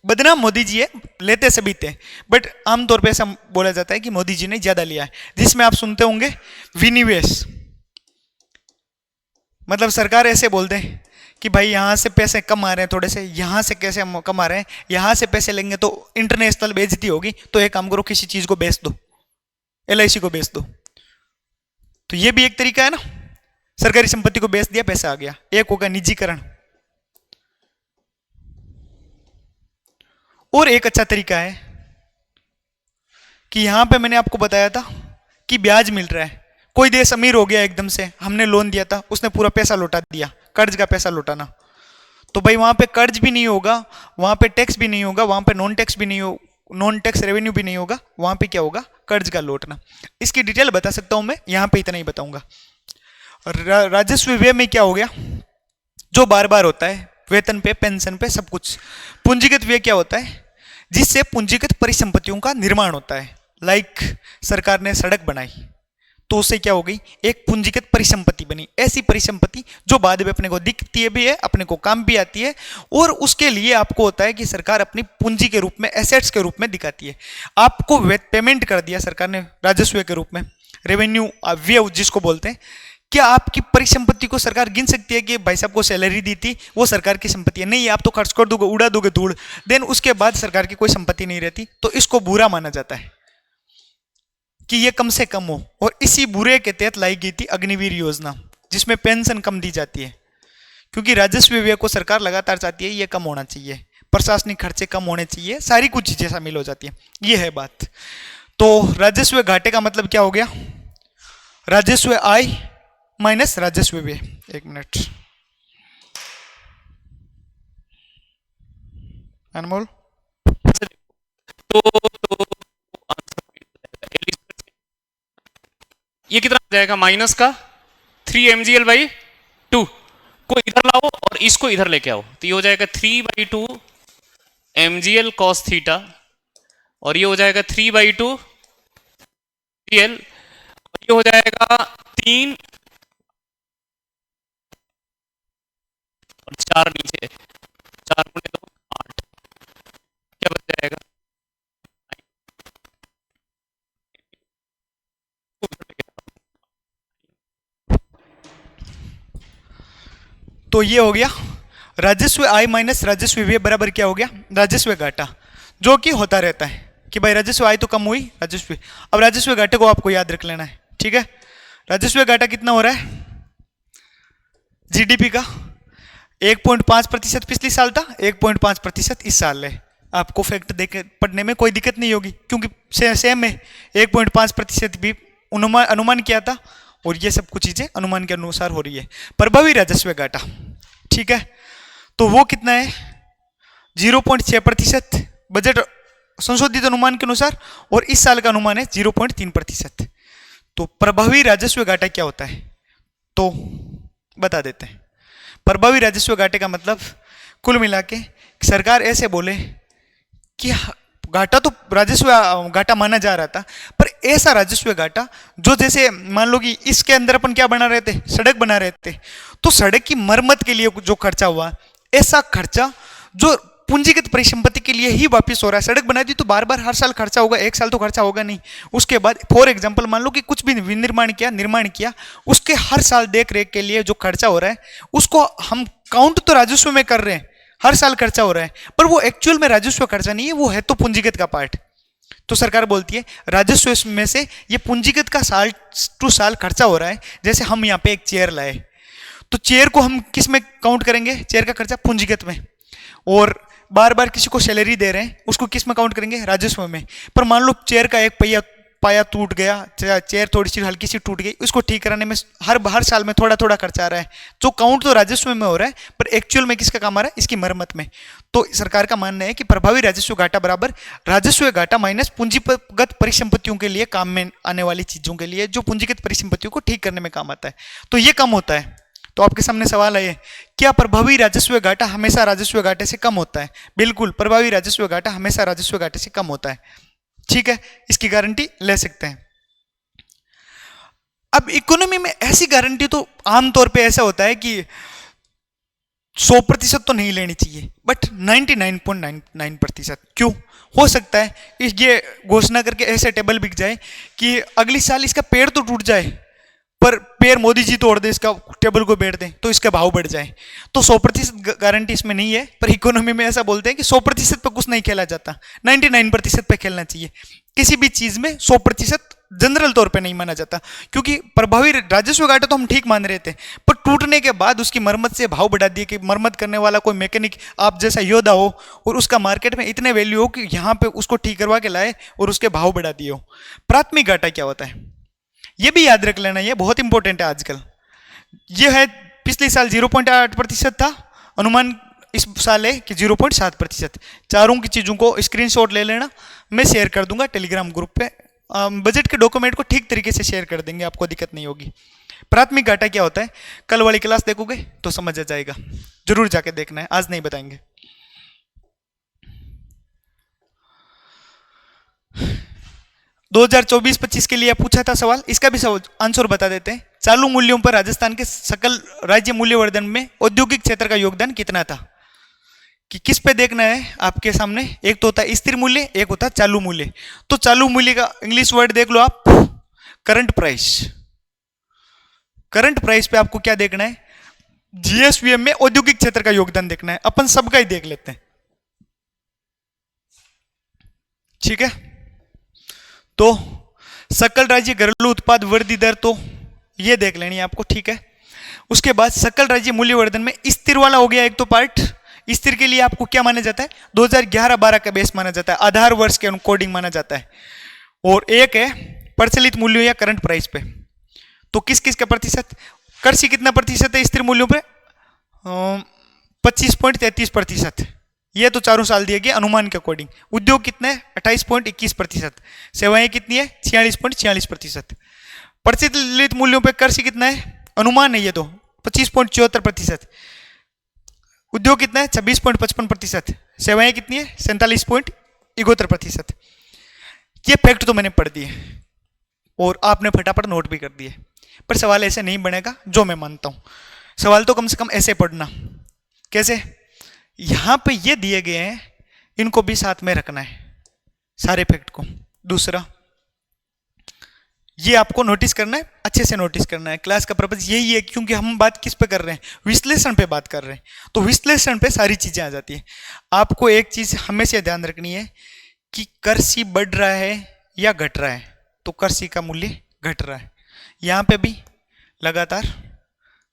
बदनाम मोदी जी है, लेते सभी थे, बट आमतौर पे ऐसा बोला जाता है कि मोदी जी ने ज्यादा लिया है, जिसमें आप सुनते होंगे विनिवेश। मतलब सरकार ऐसे बोलते हैं कि भाई यहाँ से पैसे कम आ रहे हैं, थोड़े से यहाँ से कैसे कम आ रहे हैं, यहाँ से पैसे लेंगे तो इंटरनेशनल बेइज्जती होगी, तो एक काम करो किसी चीज को बेच दो, एलआईसी को बेच दो। तो ये भी एक तरीका है ना, सरकारी संपत्ति को बेच दिया, पैसा आ गया। एक होगा निजीकरण, और एक अच्छा तरीका है कि यहां पे मैंने आपको बताया था कि ब्याज मिल रहा है। कोई देश अमीर हो गया एकदम से, हमने लोन दिया था, उसने पूरा पैसा लौटा दिया, कर्ज का पैसा लौटाना, तो भाई वहां पे कर्ज भी नहीं होगा, वहां पे टैक्स भी नहीं होगा, वहां पे नॉन टैक्स भी नहीं हो, नॉन टैक्स रेवेन्यू भी नहीं होगा, वहां पे क्या होगा, कर्ज का लौटना। इसकी डिटेल बता सकता हूं मैं, यहां पे इतना ही बताऊंगा। राजस्व व्यय में क्या हो गया, जो बार बार होता है, वेतन पे, पेंशन पे, सब कुछ। पूंजीगत व्यय क्या होता है, जिससे पूंजीगत परिसंपत्तियों का निर्माण होता है। लाइक सरकार ने सड़क बनाई, तो उससे क्या हो गई, एक पूंजीगत परिसंपत्ति बनी। ऐसी परिसंपत्ति जो बाद में अपने को दिखती है भी है, अपने को काम भी आती है, और उसके लिए आपको होता है कि सरकार अपनी पूंजी के रूप में, एसेट्स के रूप में दिखाती है। आपको पेमेंट कर दिया सरकार ने राजस्व के रूप में, रेवेन्यू व्यय जिसको बोलते हैं। क्या आपकी परिसंपत्ति को सरकार गिन सकती है कि भाई साहब को सैलरी दी थी, वो सरकार की संपत्ति है? नहीं, आप तो खर्च कर दोगे, उड़ा दोगे धूल, देन उसके बाद सरकार की कोई संपत्ति नहीं रहती। तो इसको बुरा माना जाता है कि ये कम से कम हो। और इसी बुरे के तहत लाई गई थी अग्निवीर योजना, जिसमें पेंशन कम दी जाती है, क्योंकि राजस्व व्यय को सरकार लगातार चाहती है ये कम होना चाहिए, प्रशासनिक खर्चे कम होने चाहिए, सारी कुछ चीजें शामिल हो जाती है। ये है बात। तो राजस्व घाटे का मतलब क्या हो गया, राजस्व आय माइनस राजस्व व्यय। एक मिनट अनमोल। तो ये कितना हो जाएगा, माइनस का 3 mgl/2 को इधर लाओ और इसको इधर लेके आओ, तो ये हो जाएगा 3/2 mgl cos थीटा, और ये हो जाएगा 3/2 mgl, और ये हो जाएगा 3 और 4 नीचे, 4 गुणे 2 8, क्या बच जाएगा, तो ये हो गया राजस्व आय माइनस राजस्व व्यय बराबर क्या हो गया, राजस्व घाटा, जो कि होता रहता है कि भाई राजस्व आय तो कम हुई, राजस्व। अब राजस्व घाटे को आपको याद रख लेना है, ठीक है। राजस्व घाटा कितना हो रहा है, जीडीपी का 1.5% पिछले साल था, 1.5% इस साल है। आपको फैक्ट देख पढ़ने में कोई दिक्कत नहीं होगी, क्योंकि सेम है, 1.5% भी अनुमान किया था, और ये सब कुछ चीजें अनुमान के अनुसार हो रही है। प्रभावी राजस्व घाटा, ठीक है, तो वो कितना है, 0.6% बजट संशोधित अनुमान के अनुसार, और इस साल का अनुमान है 0.3%। तो प्रभावी राजस्व घाटा क्या होता है, तो बता देते हैं। प्रभावी राजस्व घाटे का मतलब कुल मिला के सरकार ऐसे बोले कि घाटा तो राजस्व घाटा माना जा रहा था, पर ऐसा राजस्व घाटा जो, जैसे मान लो कि इसके अंदर अपन क्या बना रहे थे, सड़क बना रहे थे, तो सड़क की मरम्मत के लिए जो खर्चा हुआ, ऐसा खर्चा जो पूंजीगत परिसंपत्ति के लिए ही वापस हो रहा है। सड़क बना दी तो बार बार हर साल खर्चा होगा, एक साल तो खर्चा होगा नहीं। उसके बाद फॉर एग्जांपल मान लो कि कुछ भी विनिर्माण किया, निर्माण किया, उसके हर साल देख रेख के लिए जो खर्चा हो रहा है, उसको हम काउंट तो राजस्व में कर रहे हैं, हर साल खर्चा हो रहा है, पर वो एक्चुअल में राजस्व खर्चा नहीं है, वो है तो पूंजीगत का पार्ट। तो सरकार बोलती है राजस्व में से ये पूंजीगत का साल टू साल खर्चा हो रहा है। जैसे हम यहाँ पे एक चेयर लाए, तो चेयर को हम किस में काउंट करेंगे, चेयर का खर्चा पूंजीगत में, और बार बार किसी को सैलरी दे रहे हैं, उसको किस में काउंट करेंगे, राजस्व में। पर मान लो चेयर का एक पाया टूट गया, चेयर थोड़ी सी हल्की सी टूट गई, उसको ठीक कराने में हर साल में थोड़ा थोड़ा खर्चा आ रहा है, जो काउंट तो राजस्व में हो रहा है, पर एक्चुअल में किसका काम आ रहा है, इसकी मरम्मत में। तो सरकार का मानना है कि प्रभावी राजस्व घाटा बराबर राजस्व घाटा माइनस पूंजीगत परिसंपत्तियों के लिए काम में आने वाली चीजों के लिए, जो पूंजीगत परिसंपत्तियों को ठीक करने में काम आता है, तो ये कम होता है। तो आपके सामने सवाल है, क्या प्रभावी राजस्व घाटा हमेशा राजस्व घाटे से कम होता है? बिल्कुल, प्रभावी राजस्व घाटा हमेशा राजस्व घाटे से कम होता है, ठीक है, इसकी गारंटी ले सकते हैं। अब इकोनॉमी में ऐसी गारंटी तो आमतौर पे ऐसा होता है कि 100% तो नहीं लेनी चाहिए, बट 99.99%। क्यों? हो सकता है ये घोषणा करके ऐसे टेबल बिक जाए कि अगली साल इसका पेड़ तो टूट जाए, पर पेड़ मोदी जी तोड़ दे, इसका टेबल को बैठ दें, तो इसका भाव बढ़ जाए। तो 100% गारंटी इसमें नहीं है, पर इकोनॉमी में ऐसा बोलते हैं कि 100% पे कुछ नहीं खेला जाता, 99% पे खेलना चाहिए। किसी भी चीज में 100% जनरल तौर पे नहीं माना जाता, क्योंकि प्रभावी राजस्व घाटा तो हम ठीक मान रहे थे, पर टूटने के बाद उसकी मरम्मत से भाव बढ़ा दिए कि मरम्मत करने वाला कोई मैकेनिक आप जैसा योद्धा हो, और उसका मार्केट में इतने वैल्यू हो कि यहाँ पे उसको ठीक करवा के लाए और उसके भाव बढ़ा दिए हो। प्राथमिक घाटा क्या होता है, ये भी याद रख लेना, ये बहुत इंपॉर्टेंट है आजकल। ये है पिछले साल 0.8% था अनुमान इस साल है कि 0.7%। चारों की चीज़ों को स्क्रीनशॉट ले लेना, मैं शेयर कर दूंगा टेलीग्राम ग्रुप पे। बजट के डॉक्यूमेंट को ठीक तरीके से शेयर कर देंगे, आपको दिक्कत नहीं होगी। प्राथमिक घाटा क्या होता है कल वाली क्लास देखोगे तो समझ आ जाएगा, जरूर जाके देखना है, आज नहीं बताएंगे। 2024-25 के लिए पूछा था सवाल, इसका भी आंसर बता देते हैं। चालू मूल्यों पर राजस्थान के सकल राज्य मूल्यवर्धन में औद्योगिक क्षेत्र का योगदान कितना था? कि किस पे देखना है आपके सामने, एक तो होता है स्थिर मूल्य, एक होता है चालू मूल्य। तो चालू मूल्य का इंग्लिश वर्ड देख लो आप, करंट प्राइस। करंट प्राइस पे आपको क्या देखना है, जीएसवीएम में औद्योगिक क्षेत्र का योगदान देखना है। अपन सबका ही देख लेते हैं, ठीक है। तो सकल राज्य घरेलू उत्पाद वृद्धि दर तो ये देख लेनी है आपको, ठीक है। उसके बाद सकल राज्य मूल्यवर्धन में स्थिर वाला हो गया एक तो पार्ट। स्थिर के लिए आपको क्या माना जाता है, 2011-12 का बेस माना जाता है, आधार वर्ष के अकॉर्डिंग माना जाता है। और एक है प्रचलित मूल्यों या करंट प्राइस पे। तो किस किस का प्रतिशत, कृषि कितना प्रतिशत है स्थिर मूल्यों पे, 25.33%। ये तो चारों साल दिए गए अनुमान के अकॉर्डिंग। उद्योग कितने, 28.21%। सेवाएं कितनी है, 46.46%। प्रचलित मूल्यों पे कृषि कितना है, अनुमान है ये तो 25.74%। उद्योग कितना है, 26.55%। सेवाएं कितनी है, 47.71%। ये फैक्ट तो मैंने पढ़ दिए और आपने फटाफट नोट भी कर दिए, पर सवाल ऐसे नहीं बनेगा जो मैं मानता हूं। सवाल तो कम से कम ऐसे पढ़ना। कैसे, यहां पे ये दिए गए हैं, इनको भी साथ में रखना है, सारे फैक्ट को। दूसरा, ये आपको नोटिस करना है, अच्छे से नोटिस करना है। क्लास का पर्पज यही है, क्योंकि हम बात किस पे कर रहे हैं, विश्लेषण पे बात कर रहे हैं। तो विश्लेषण पे सारी चीजें आ जाती है। आपको एक चीज हमेशा ध्यान रखनी है कि कृषि बढ़ रहा है या घट रहा है, तो कृषि का मूल्य घट रहा है। यहां पे भी लगातार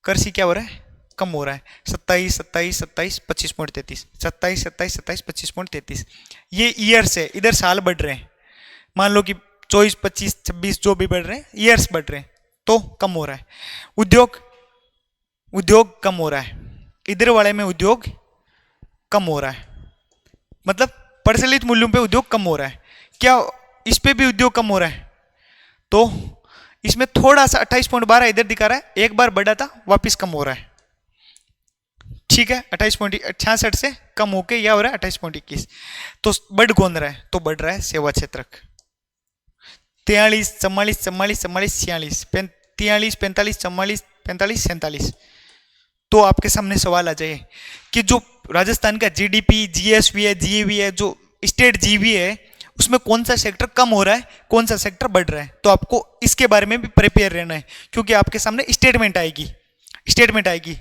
कृषि क्या हो रहा है, कम हो रहा है। 27, 27, 27, 25.33, 27, 27, 27, 25.33। ये ईयर्स है, इधर साल बढ़ रहे हैं। मान लो कि 24, 25, 26 जो भी बढ़ रहे हैं, ईयर्स बढ़ रहे हैं, तो कम हो रहा है। उद्योग कम हो रहा है, इधर वाले में उद्योग कम हो रहा है, मतलब प्रचलित मूल्यों पे उद्योग कम हो रहा है। क्या इस पे भी उद्योग कम हो रहा है? तो इसमें थोड़ा सा 28.12 इधर दिखा रहा है, एक बार बढ़ा था वापिस कम हो रहा है, ठीक है। 28.66 से कम होके यह हो रहा है 28.21। तो बढ़ कौन रहा है, तो बढ़ रहा है सेवा क्षेत्र। 43, 44, 44, 44, 46, 43, 45, 44, 45, 47। तो आपके सामने सवाल आ जाए कि जो राजस्थान का जीडीपी, जीएसवी है, जीईवी है, जो स्टेट जीवी है, उसमें कौन सा सेक्टर कम हो रहा है, कौन सा सेक्टर बढ़ रहा है। तो आपको इसके बारे में भी प्रिपेयर रहना है, क्योंकि आपके सामने स्टेटमेंट आएगी।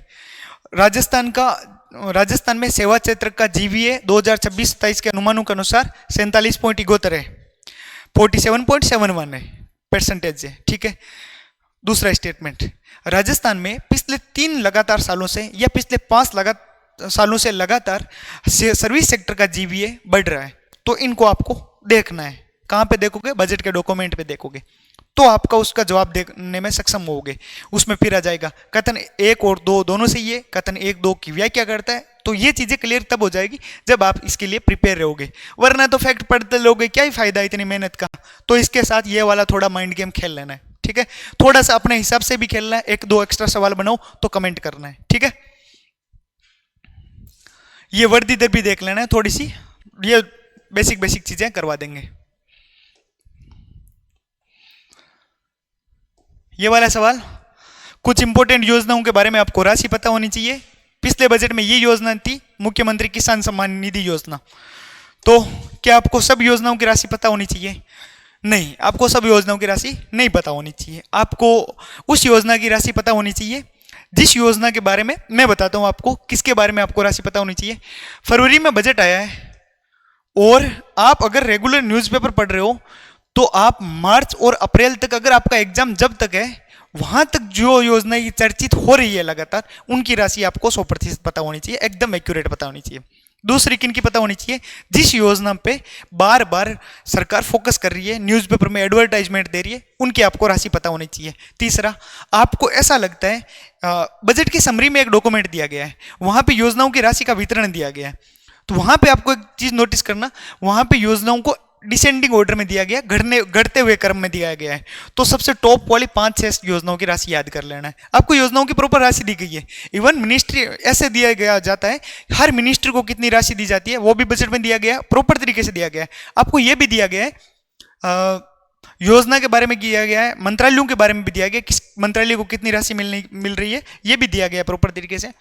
राजस्थान में सेवा क्षेत्र का जीवीए 2026-27 के अनुमानों के अनुसार 47.71 है, 47.71 है परसेंटेज है, ठीक है। दूसरा स्टेटमेंट, राजस्थान में पिछले 3 लगातार सालों से या पिछले 5 सालों से लगातार सर्विस सेक्टर का जीवीए बढ़ रहा है। तो इनको आपको देखना है। कहां पे देखोगे, बजट के डॉक्यूमेंट पे देखोगे, तो आपका उसका जवाब देने में सक्षम होगे। उसमें फिर आ जाएगा कथन 1 और 2 दोनों से, ये कथन 1-2 की व्याख्या करता है। तो ये चीजें क्लियर तब हो जाएगी जब आप इसके लिए प्रिपेयर रहोगे, वरना तो फैक्ट पढ़ते लोगे, क्या ही फायदा इतनी मेहनत का। तो इसके साथ ये वाला थोड़ा माइंड गेम खेल लेना है, ठीक है। थोड़ा सा अपने हिसाब से भी खेलना है, 1-2 एक्स्ट्रा सवाल बनाओ तो कमेंट करना है, ठीक है। ये वर्दी दर भी देख लेना है थोड़ी सी, ये बेसिक चीजें करवा देंगे। ये वाला सवाल, कुछ इंपॉर्टेंट योजनाओं के बारे में आपको राशि पता होनी चाहिए। पिछले बजट में ये योजना थी मुख्यमंत्री किसान सम्मान निधि योजना। तो क्या आपको सब योजनाओं की राशि पता होनी चाहिए? नहीं, आपको सब योजनाओं की राशि नहीं पता होनी चाहिए। आपको उस योजना की राशि पता होनी चाहिए जिस योजना के बारे में मैं बताता हूं आपको, किसके बारे में आपको राशि पता होनी चाहिए। फरवरी में बजट आया है और आप अगर रेगुलर न्यूज़पेपर पढ़ रहे हो तो आप मार्च और अप्रैल तक, अगर आपका एग्जाम जब तक है, वहां तक जो योजना चर्चित हो रही है लगातार, उनकी राशि आपको 100% पता होनी चाहिए, एकदम एक्यूरेट पता होनी चाहिए। दूसरी किन की पता होनी चाहिए, जिस योजना पे बार बार सरकार फोकस कर रही है, न्यूज़पेपर में एडवर्टाइजमेंट दे रही है, उनकी आपको राशि पता होनी चाहिए। तीसरा, आपको ऐसा लगता है बजट की समरी में एक डॉक्यूमेंट दिया गया है, वहां पे योजनाओं की राशि का वितरण दिया गया है, तो वहां पे आपको एक चीज नोटिस करना, वहां पे योजनाओं को डिसेंडिंग ऑर्डर में दिया गया, घटते हुए क्रम में दिया गया है। तो सबसे टॉप वाली 5-6 योजनाओं की राशि याद कर लेना है। आपको योजनाओं की प्रॉपर राशि दी गई है, इवन मिनिस्ट्री ऐसे दिया गया जाता है, हर मिनिस्ट्री को कितनी राशि दी जाती है वो भी बजट में दिया गया है, प्रॉपर तरीके से दिया गया है। आपको यह भी दिया गया है, योजना के बारे में दिया गया है, मंत्रालयों के बारे में भी दिया गया, किस मंत्रालय को कितनी राशि मिल रही है ये भी दिया गया है प्रॉपर तरीके से।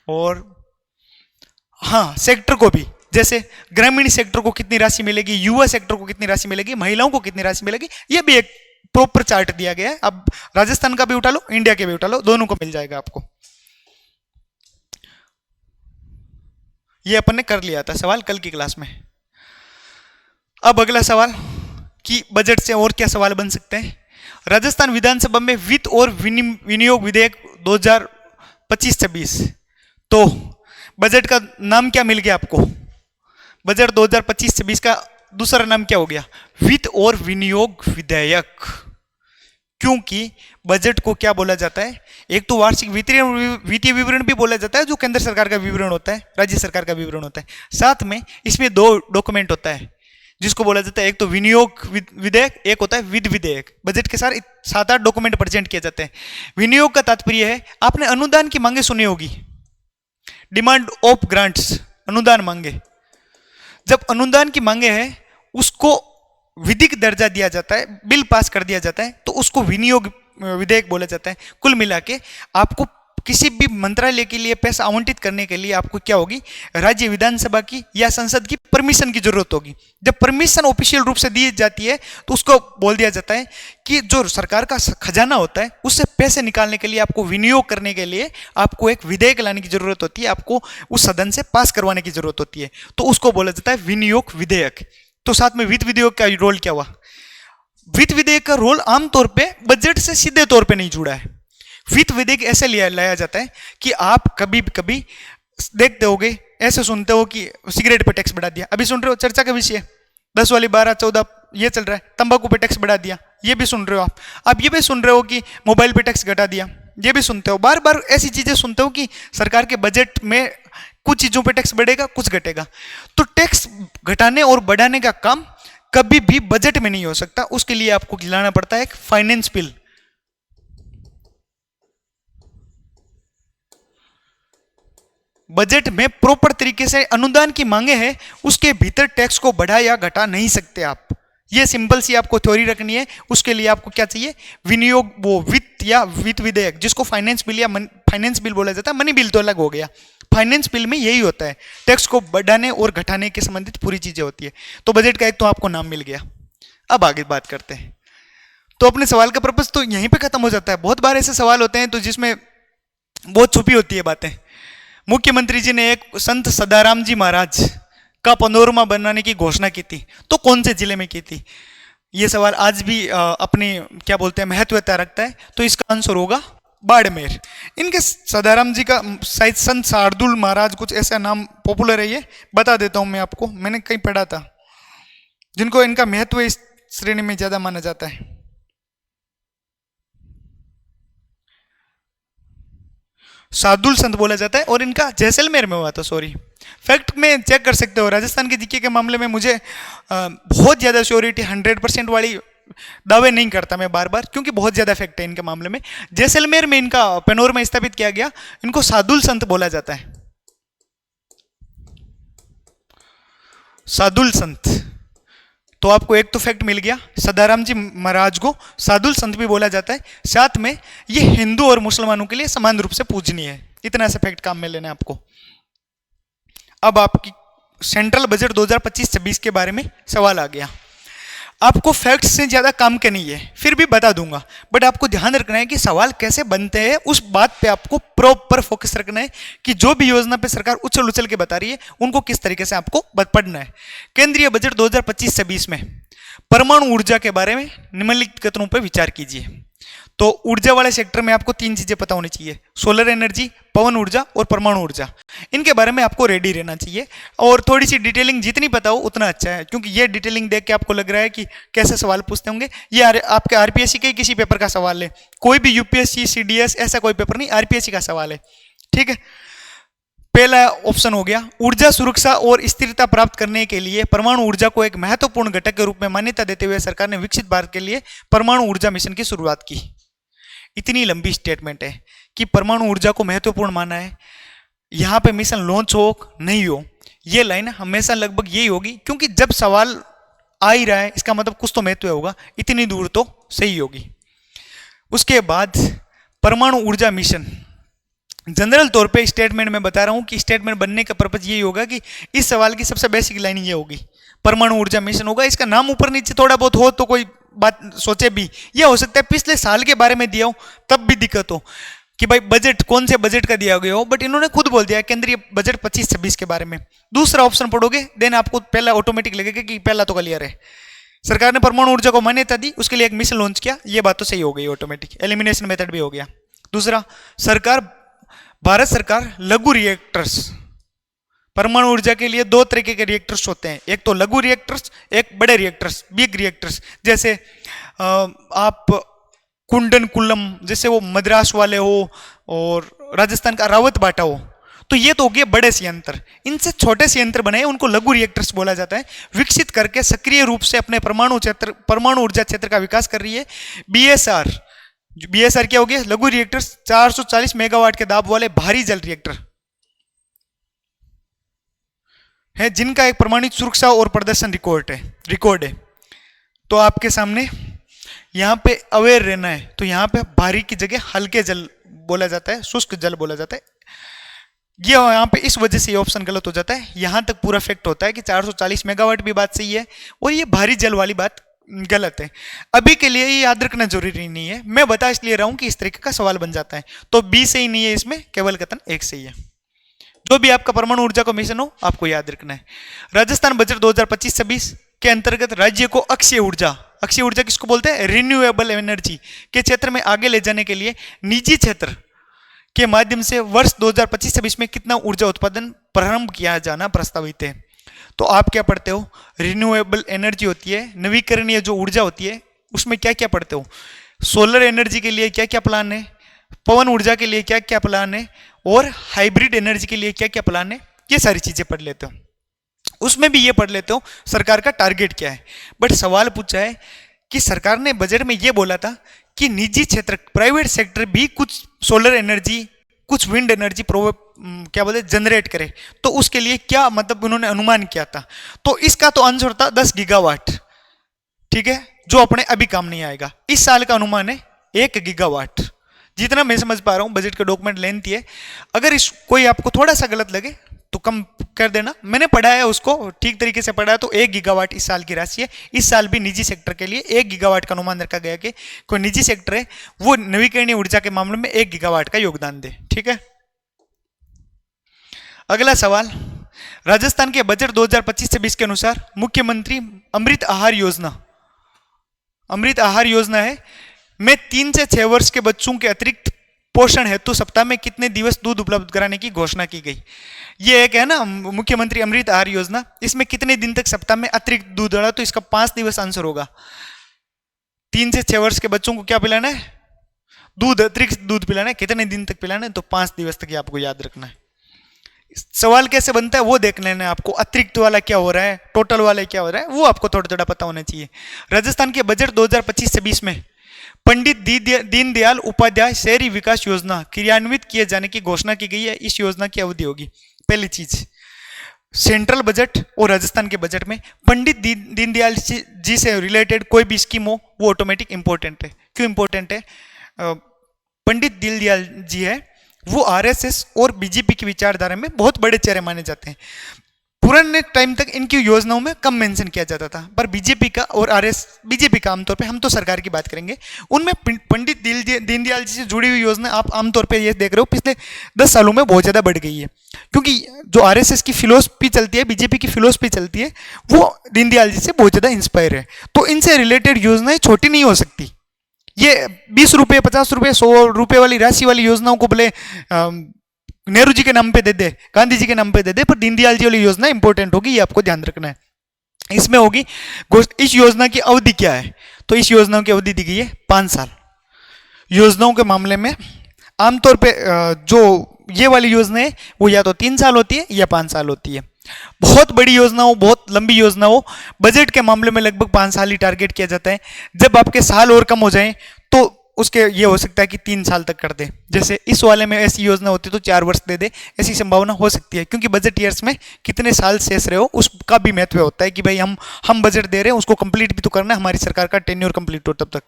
और हाँ, सेक्टर को भी, जैसे ग्रामीण सेक्टर को कितनी राशि मिलेगी, युवा सेक्टर को कितनी राशि मिलेगी, महिलाओं को कितनी राशि मिलेगी, यह भी एक प्रॉपर चार्ट दिया गया है। अब राजस्थान का भी उठा लो, इंडिया के भी उठा लो, दोनों को मिल जाएगा आपको। ये अपन ने कर लिया था सवाल कल की क्लास में। अब अगला सवाल कि बजट से और क्या सवाल बन सकते हैं। राजस्थान विधानसभा में वित्त और विनियोग विधेयक 2025-26, तो बजट का नाम क्या मिल गया आपको, बजट 2025-26 का दूसरा नाम क्या हो गया, वित्त और विनियोग विधेयक। क्योंकि बजट को क्या बोला जाता है, एक तो वार्षिक वित्तीय विवरण भी बोला जाता है, जो केंद्र सरकार का विवरण होता है, राज्य सरकार का विवरण होता है, साथ में इसमें 2 डॉक्यूमेंट होता है जिसको बोला जाता है, एक तो विनियोग विधेयक, एक होता है वित्त विधेयक। बजट के साथ 7-8 डॉक्यूमेंट प्रेजेंट किए जाते हैं। विनियोग का तात्पर्य है, आपने अनुदान की मांगे सुनी होगी, डिमांड ऑफ ग्रांट्स, अनुदान मांगे। जब अनुदान की मांगे हैं उसको विधिक दर्जा दिया जाता है, बिल पास कर दिया जाता है, तो उसको विनियोग विधेयक बोला जाता है। कुल मिला के आपको किसी भी मंत्रालय के लिए पैसा आवंटित करने के लिए आपको क्या होगी, राज्य विधानसभा की या संसद की परमिशन की जरूरत होगी। जब परमिशन ऑफिशियल रूप से दी जाती है तो उसको बोल दिया जाता है कि जो सरकार का खजाना होता है उससे पैसे निकालने के लिए, आपको विनियोग करने के लिए आपको एक विधेयक लाने की जरूरत होती है, आपको उस सदन से पास करवाने की जरूरत होती है, तो उसको बोला जाता है विनियोग विधेयक। तो साथ में वित्त विधेयक का रोल क्या हुआ, वित्त विधेयक का रोल आमतौर पर बजट से सीधे तौर पर नहीं जुड़ा है। वित्त विधेयक ऐसे लाया जाता है कि आप कभी कभी देखते होगे, ऐसे सुनते हो कि सिगरेट पे टैक्स बढ़ा दिया, अभी सुन रहे हो चर्चा का विषय 10 वाली 12, 14 ये चल रहा है, तंबाकू पे टैक्स बढ़ा दिया, ये भी सुन रहे हो आप ये भी सुन रहे हो कि मोबाइल पे टैक्स घटा दिया, ये भी सुनते हो, बार बार ऐसी चीजें सुनते हो कि सरकार के बजट में कुछ चीजों पे टैक्स बढ़ेगा, कुछ घटेगा। तो टैक्स घटाने और बढ़ाने का काम कभी भी बजट में नहीं हो सकता, उसके लिए आपको लाना पड़ता है एक फाइनेंस बिल। बजट में प्रॉपर तरीके से अनुदान की मांगे हैं, उसके भीतर टैक्स को बढ़ा या घटा नहीं सकते आप। ये सिंपल सी आपको थ्योरी रखनी है। उसके लिए आपको क्या चाहिए, विनियोग, वो वित्त या वित्त विधेयक, जिसको फाइनेंस बिल या फाइनेंस बिल बोला जाता है, मनी बिल तो अलग हो गया। फाइनेंस बिल में यही होता है, टैक्स को बढ़ाने और घटाने के संबंधित पूरी चीजें होती है। तो बजट का एक तो आपको नाम मिल गया। अब आगे बात करते हैं। तो अपने सवाल का पर्पस तो यहीं पे खत्म हो जाता है। बहुत बार ऐसे सवाल होते हैं तो जिसमें बहुत छुपी होती है बातें। मुख्यमंत्री जी ने एक संत सदाराम जी महाराज का पनोरमा बनाने की घोषणा की थी, तो कौन से जिले में की थी? ये सवाल आज भी अपनी क्या बोलते हैं महत्वता रखता है। तो इसका आंसर होगा बाड़मेर। इनके सदाराम जी का शायद संत शार्दुल महाराज, कुछ ऐसा नाम पॉपुलर है, ये बता देता हूं मैं आपको, मैंने कहीं पढ़ा था, जिनको इनका महत्व इस श्रेणी में ज्यादा माना जाता है। शार्दुल संत बोला जाता है और इनका जैसलमेर में हुआ था। सॉरी, फैक्ट में चेक कर सकते हो। राजस्थान के जीके के मामले में मुझे बहुत ज़्यादा श्योरिटी 100% वाली दावे नहीं करता मैं बार बार, क्योंकि बहुत ज़्यादा फैक्ट है इनके मामले में। जैसलमेर में इनका पेनोरमा स्थापित किया गया। इनको शार्दुल संत बोला जाता है, शार्दुल संत। तो आपको एक तो फैक्ट मिल गया, सदाराम जी महाराज को शार्दुल संत भी बोला जाता है। साथ में ये हिंदू और मुसलमानों के लिए समान रूप से पूजनीय है। इतना सा फैक्ट काम में लेना है आपको। अब आपकी सेंट्रल बजट 2025-26 के बारे में सवाल आ गया। आपको फैक्ट्स से ज्यादा काम के नहीं है, फिर भी बता दूंगा, बट आपको ध्यान रखना है कि सवाल कैसे बनते हैं, उस बात पे आपको प्रॉपर फोकस रखना है कि जो भी योजना पे सरकार उछल उछल के बता रही है उनको किस तरीके से आपको पढ़ना है। केंद्रीय बजट 2025-26 में परमाणु ऊर्जा के बारे में निम्नलिखित कथनों पर विचार कीजिए। तो ऊर्जा वाले सेक्टर में आपको तीन चीजें पता होनी चाहिए, सोलर एनर्जी, पवन ऊर्जा और परमाणु ऊर्जा। इनके बारे में आपको रेडी रहना चाहिए और थोड़ी सी डिटेलिंग जितनी पता हो उतना अच्छा है, क्योंकि ये डिटेलिंग देख के आपको लग रहा है कि कैसे सवाल पूछते होंगे। ये आपके आरपीएससी के किसी पेपर का सवाल है, कोई भी यूपीएससी सीडीएस ऐसा कोई पेपर नहीं, आरपीएससी का सवाल है। ठीक है, पहला ऑप्शन हो गया, ऊर्जा सुरक्षा और स्थिरता प्राप्त करने के लिए परमाणु ऊर्जा को एक महत्वपूर्ण घटक के रूप में मान्यता देते हुए सरकार ने विकसित भारत के लिए परमाणु ऊर्जा मिशन की शुरुआत की। इतनी लंबी स्टेटमेंट है कि परमाणु ऊर्जा को महत्वपूर्ण माना है। यहां पे मिशन लॉन्च हो नहीं हो, ये लाइन हमेशा लगभग यही होगी, क्योंकि जब सवाल आ ही रहा है इसका मतलब कुछ तो महत्व होगा, इतनी दूर तो सही होगी। उसके बाद परमाणु ऊर्जा मिशन, जनरल तौर पे स्टेटमेंट में बता रहा हूं कि स्टेटमेंट बनने का पर्पज ये होगा कि इस सवाल की सबसे बेसिक लाइन ये होगी, परमाणु ऊर्जा मिशन होगा। इसका नाम ऊपर नीचे थोड़ा बहुत हो तो कोई बात सोचे भी, ये हो सकता है पिछले साल के बारे में दिया हो तब भी दिक्कत हो कि भाई बजट कौन से बजट का दिया गया हो, बट इन्होंने खुद बोल दिया केंद्रीय बजट 25-26 के बारे में। दूसरा ऑप्शन पढ़ोगे देन आपको पहला ऑटोमेटिक लगेगा कि पहला तो क्लियर है, सरकार ने परमाणु ऊर्जा को मान्यता दी, उसके लिए एक मिशन लॉन्च किया, ये बात तो सही हो गई, ऑटोमेटिक एलिमिनेशन मेथड भी हो गया। दूसरा, भारत सरकार लघु रिएक्टर्स, परमाणु ऊर्जा के लिए दो तरीके के रिएक्टर्स होते हैं, एक तो लघु रिएक्टर्स, एक बड़े रिएक्टर्स, बिग रिएक्टर्स। जैसे आप कुंडन कुल्लम जैसे वो मद्रास वाले हो और राजस्थान का रावत बाटा हो, तो ये तो हो गए बड़े संयंत्र। इनसे छोटे संयंत्र बने उनको लघु रिएक्टर्स बोला जाता है। विकसित करके सक्रिय रूप से अपने परमाणु ऊर्जा क्षेत्र का विकास कर रही है बीएसआर। बीएसआर क्या हो गया? लघु रिएक्टर्स, 440 मेगावाट के दाब वाले भारी जल रिएक्टर है, जिनका एक प्रमाणित सुरक्षा और प्रदर्शन रिकॉर्ड है। तो आपके सामने यहाँ पे अवेयर रहना है, तो यहाँ पे भारी की जगह हल्के जल बोला जाता है, शुष्क जल बोला जाता है। ये यहाँ पे इस वजह से ये ऑप्शन गलत हो जाता है। यहाँ तक पूरा फैक्ट होता है कि 440 मेगावाट भी बात सही है और ये भारी जल वाली बात गलत है। अभी के लिए ये याद रखना जरूरी नहीं है, मैं बता इसलिए रहा हूं कि इस तरीके का सवाल बन जाता है। तो बी सही नहीं है, इसमें केवल कथन एक सही है। जो भी आपका परमाणु ऊर्जा का मिशन हो आपको याद रखना है। राजस्थान बजट 2025-26 के अंतर्गत राज्य को अक्षय ऊर्जा किसको बोलते हैं? रिन्यूएबल एनर्जी के क्षेत्र में आगे ले जाने के लिए निजी क्षेत्र के माध्यम से वर्ष 2025-26 में कितना ऊर्जा उत्पादन प्रारंभ किया जाना प्रस्तावित है। तो आप क्या पढ़ते हो? रिन्यूएबल एनर्जी होती है, नवीकरणीय जो ऊर्जा होती है, उसमें क्या क्या पढ़ते हो? सोलर एनर्जी के लिए क्या क्या प्लान है, पवन ऊर्जा के लिए क्या क्या प्लान है, और हाइब्रिड एनर्जी के लिए क्या क्या प्लान है, ये सारी चीजें पढ़ लेते हो। उसमें भी ये पढ़ लेते हो सरकार का टारगेट क्या है। बट सवाल पूछा है कि सरकार ने बजट में ये बोला था कि निजी क्षेत्र, प्राइवेट सेक्टर भी कुछ सोलर एनर्जी, कुछ विंड एनर्जी क्या बोलते जनरेट करे, तो उसके लिए क्या मतलब उन्होंने अनुमान किया था। तो इसका तो आंसर था 10 गीगावाट, ठीक है, जो अपने अभी काम नहीं आएगा। इस साल का अनुमान है 1 गीगावाट। जितना मैं समझ पा रहा हूं, बजट का डॉक्यूमेंट लेंथी है, अगर इस कोई आपको थोड़ा सा गलत लगे तो कम कर देना। मैंने पढ़ा है उसको ठीक तरीके से पढ़ा है, तो 1 गीगावाट इस साल की राशि है। इस साल भी निजी सेक्टर के लिए 1 गीगावाट का अनुमान रखा गया कि कोई निजी सेक्टर है वो नवीकरणीय ऊर्जा के मामले में 1 गीगावाट का योगदान दे, ठीक है। अगला सवाल, राजस्थान के बजट 2025-26 के अनुसार मुख्यमंत्री अमृत आहार योजना है में 3 से 6 वर्ष के बच्चों के अतिरिक्त पोषण हेतु सप्ताह में कितने दिवस दूध उपलब्ध कराने की घोषणा की गई। ये एक है ना मुख्यमंत्री अमृत आहार योजना, इसमें कितने दिन तक सप्ताह में अतिरिक्त दूध डाला, तो इसका 5 दिवस आंसर होगा। 3 से 6 वर्ष के बच्चों को क्या पिलाना है? दूध, अतिरिक्त दूध पिलाना है। कितने दिन तक पिलाना है? तो 5 दिवस तक, आपको याद रखना है। सवाल कैसे बनता है वो देख लेना है आपको, अतिरिक्त वाला क्या हो रहा है, टोटल वाला क्या हो रहा है, वो आपको थोड़ा थोड़ा पता होना चाहिए। राजस्थान के बजट 2025-26 में पंडित दीनदयाल उपाध्याय शहरी विकास योजना क्रियान्वित किए जाने की घोषणा की गई है। इस योजना की अवधि होगी। पहली चीज, सेंट्रल बजट और राजस्थान के बजट में पंडित दीनदयाल जी से रिलेटेड कोई भी स्कीम हो वो ऑटोमेटिक इंपॉर्टेंट है। क्यों इंपॉर्टेंट है? पंडित दीनदयाल जी है वो आरएसएस और बीजेपी की विचारधारा में बहुत बड़े चेहरे माने जाते हैं। पुराने टाइम तक इनकी योजनाओं में कम मेंशन किया जाता था, पर बीजेपी का और बीजेपी का आमतौर पे, हम तो सरकार की बात करेंगे, उनमें पंडित दीनदयाल जी से जुड़ी हुई योजना आप आमतौर पे ये देख रहे हो पिछले 10 सालों में बहुत ज़्यादा बढ़ गई है। क्योंकि जो आरएसएस की फिलोसफी चलती है, बीजेपी की फिलोसफी चलती है, वो दीनदयाल जी से बहुत ज़्यादा इंस्पायर है। तो इनसे रिलेटेड योजनाएं छोटी नहीं हो सकती, ये 20 रुपये 50 रुपये 100 रुपये वाली राशि वाली योजनाओं को भले नेहरू जी के नाम पे दे दे, गांधी जी के नाम पे दे दे, पर दीनदयाल जी वाली योजना इंपॉर्टेंट होगी, ये आपको ध्यान रखना है। इसमें होगी इस योजना की अवधि क्या है, तो इस योजना की अवधि दी गई है 5 साल। योजनाओं के मामले में आमतौर पे जो ये वाली योजना है वो या तो 3 साल होती है या 5 साल होती है। बहुत बड़ी योजना हो, बहुत लंबी योजना हो, बजट के मामले में लगभग 5 साल ही टारगेट किया जाता है। जब आपके साल और कम हो जाएं तो उसके ये हो सकता है कि 3 साल तक कर दे। जैसे इस वाले में ऐसी योजना होती तो 4 वर्ष दे दे, ऐसी संभावना हो सकती है, क्योंकि बजट ईयर्स में कितने साल शेष रहे हो उसका भी महत्व होता है कि भाई हम बजट दे रहे हैं, उसको कंप्लीट भी तो करना है, हमारी सरकार का टेन्योर कंप्लीट हो तब तक।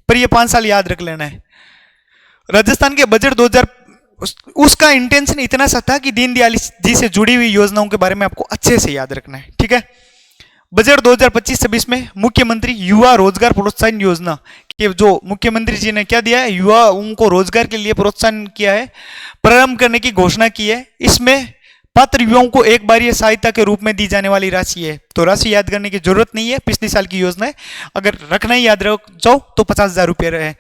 पर ये 5 साल याद रख लेना है। राजस्थान के बजट 2000 उसका इंटेंशन इतना सा था कि दीनदयाल जी से जुड़ी हुई योजनाओं के बारे में आपको अच्छे से याद रखना है, ठीक है। बजट 2025-26 में मुख्यमंत्री युवा रोजगार प्रोत्साहन योजना के जो मुख्यमंत्री जी ने क्या दिया है, युवाओं को रोजगार के लिए प्रोत्साहन किया है, प्रारंभ करने की घोषणा की है। इसमें पात्र युवाओं को एक बार ये सहायता के रूप में दी जाने वाली राशि है, तो राशि याद करने की जरूरत नहीं है, पिछले साल की योजना है, अगर रखना ही याद रख जाओ तो 50,000 रुपये रहे।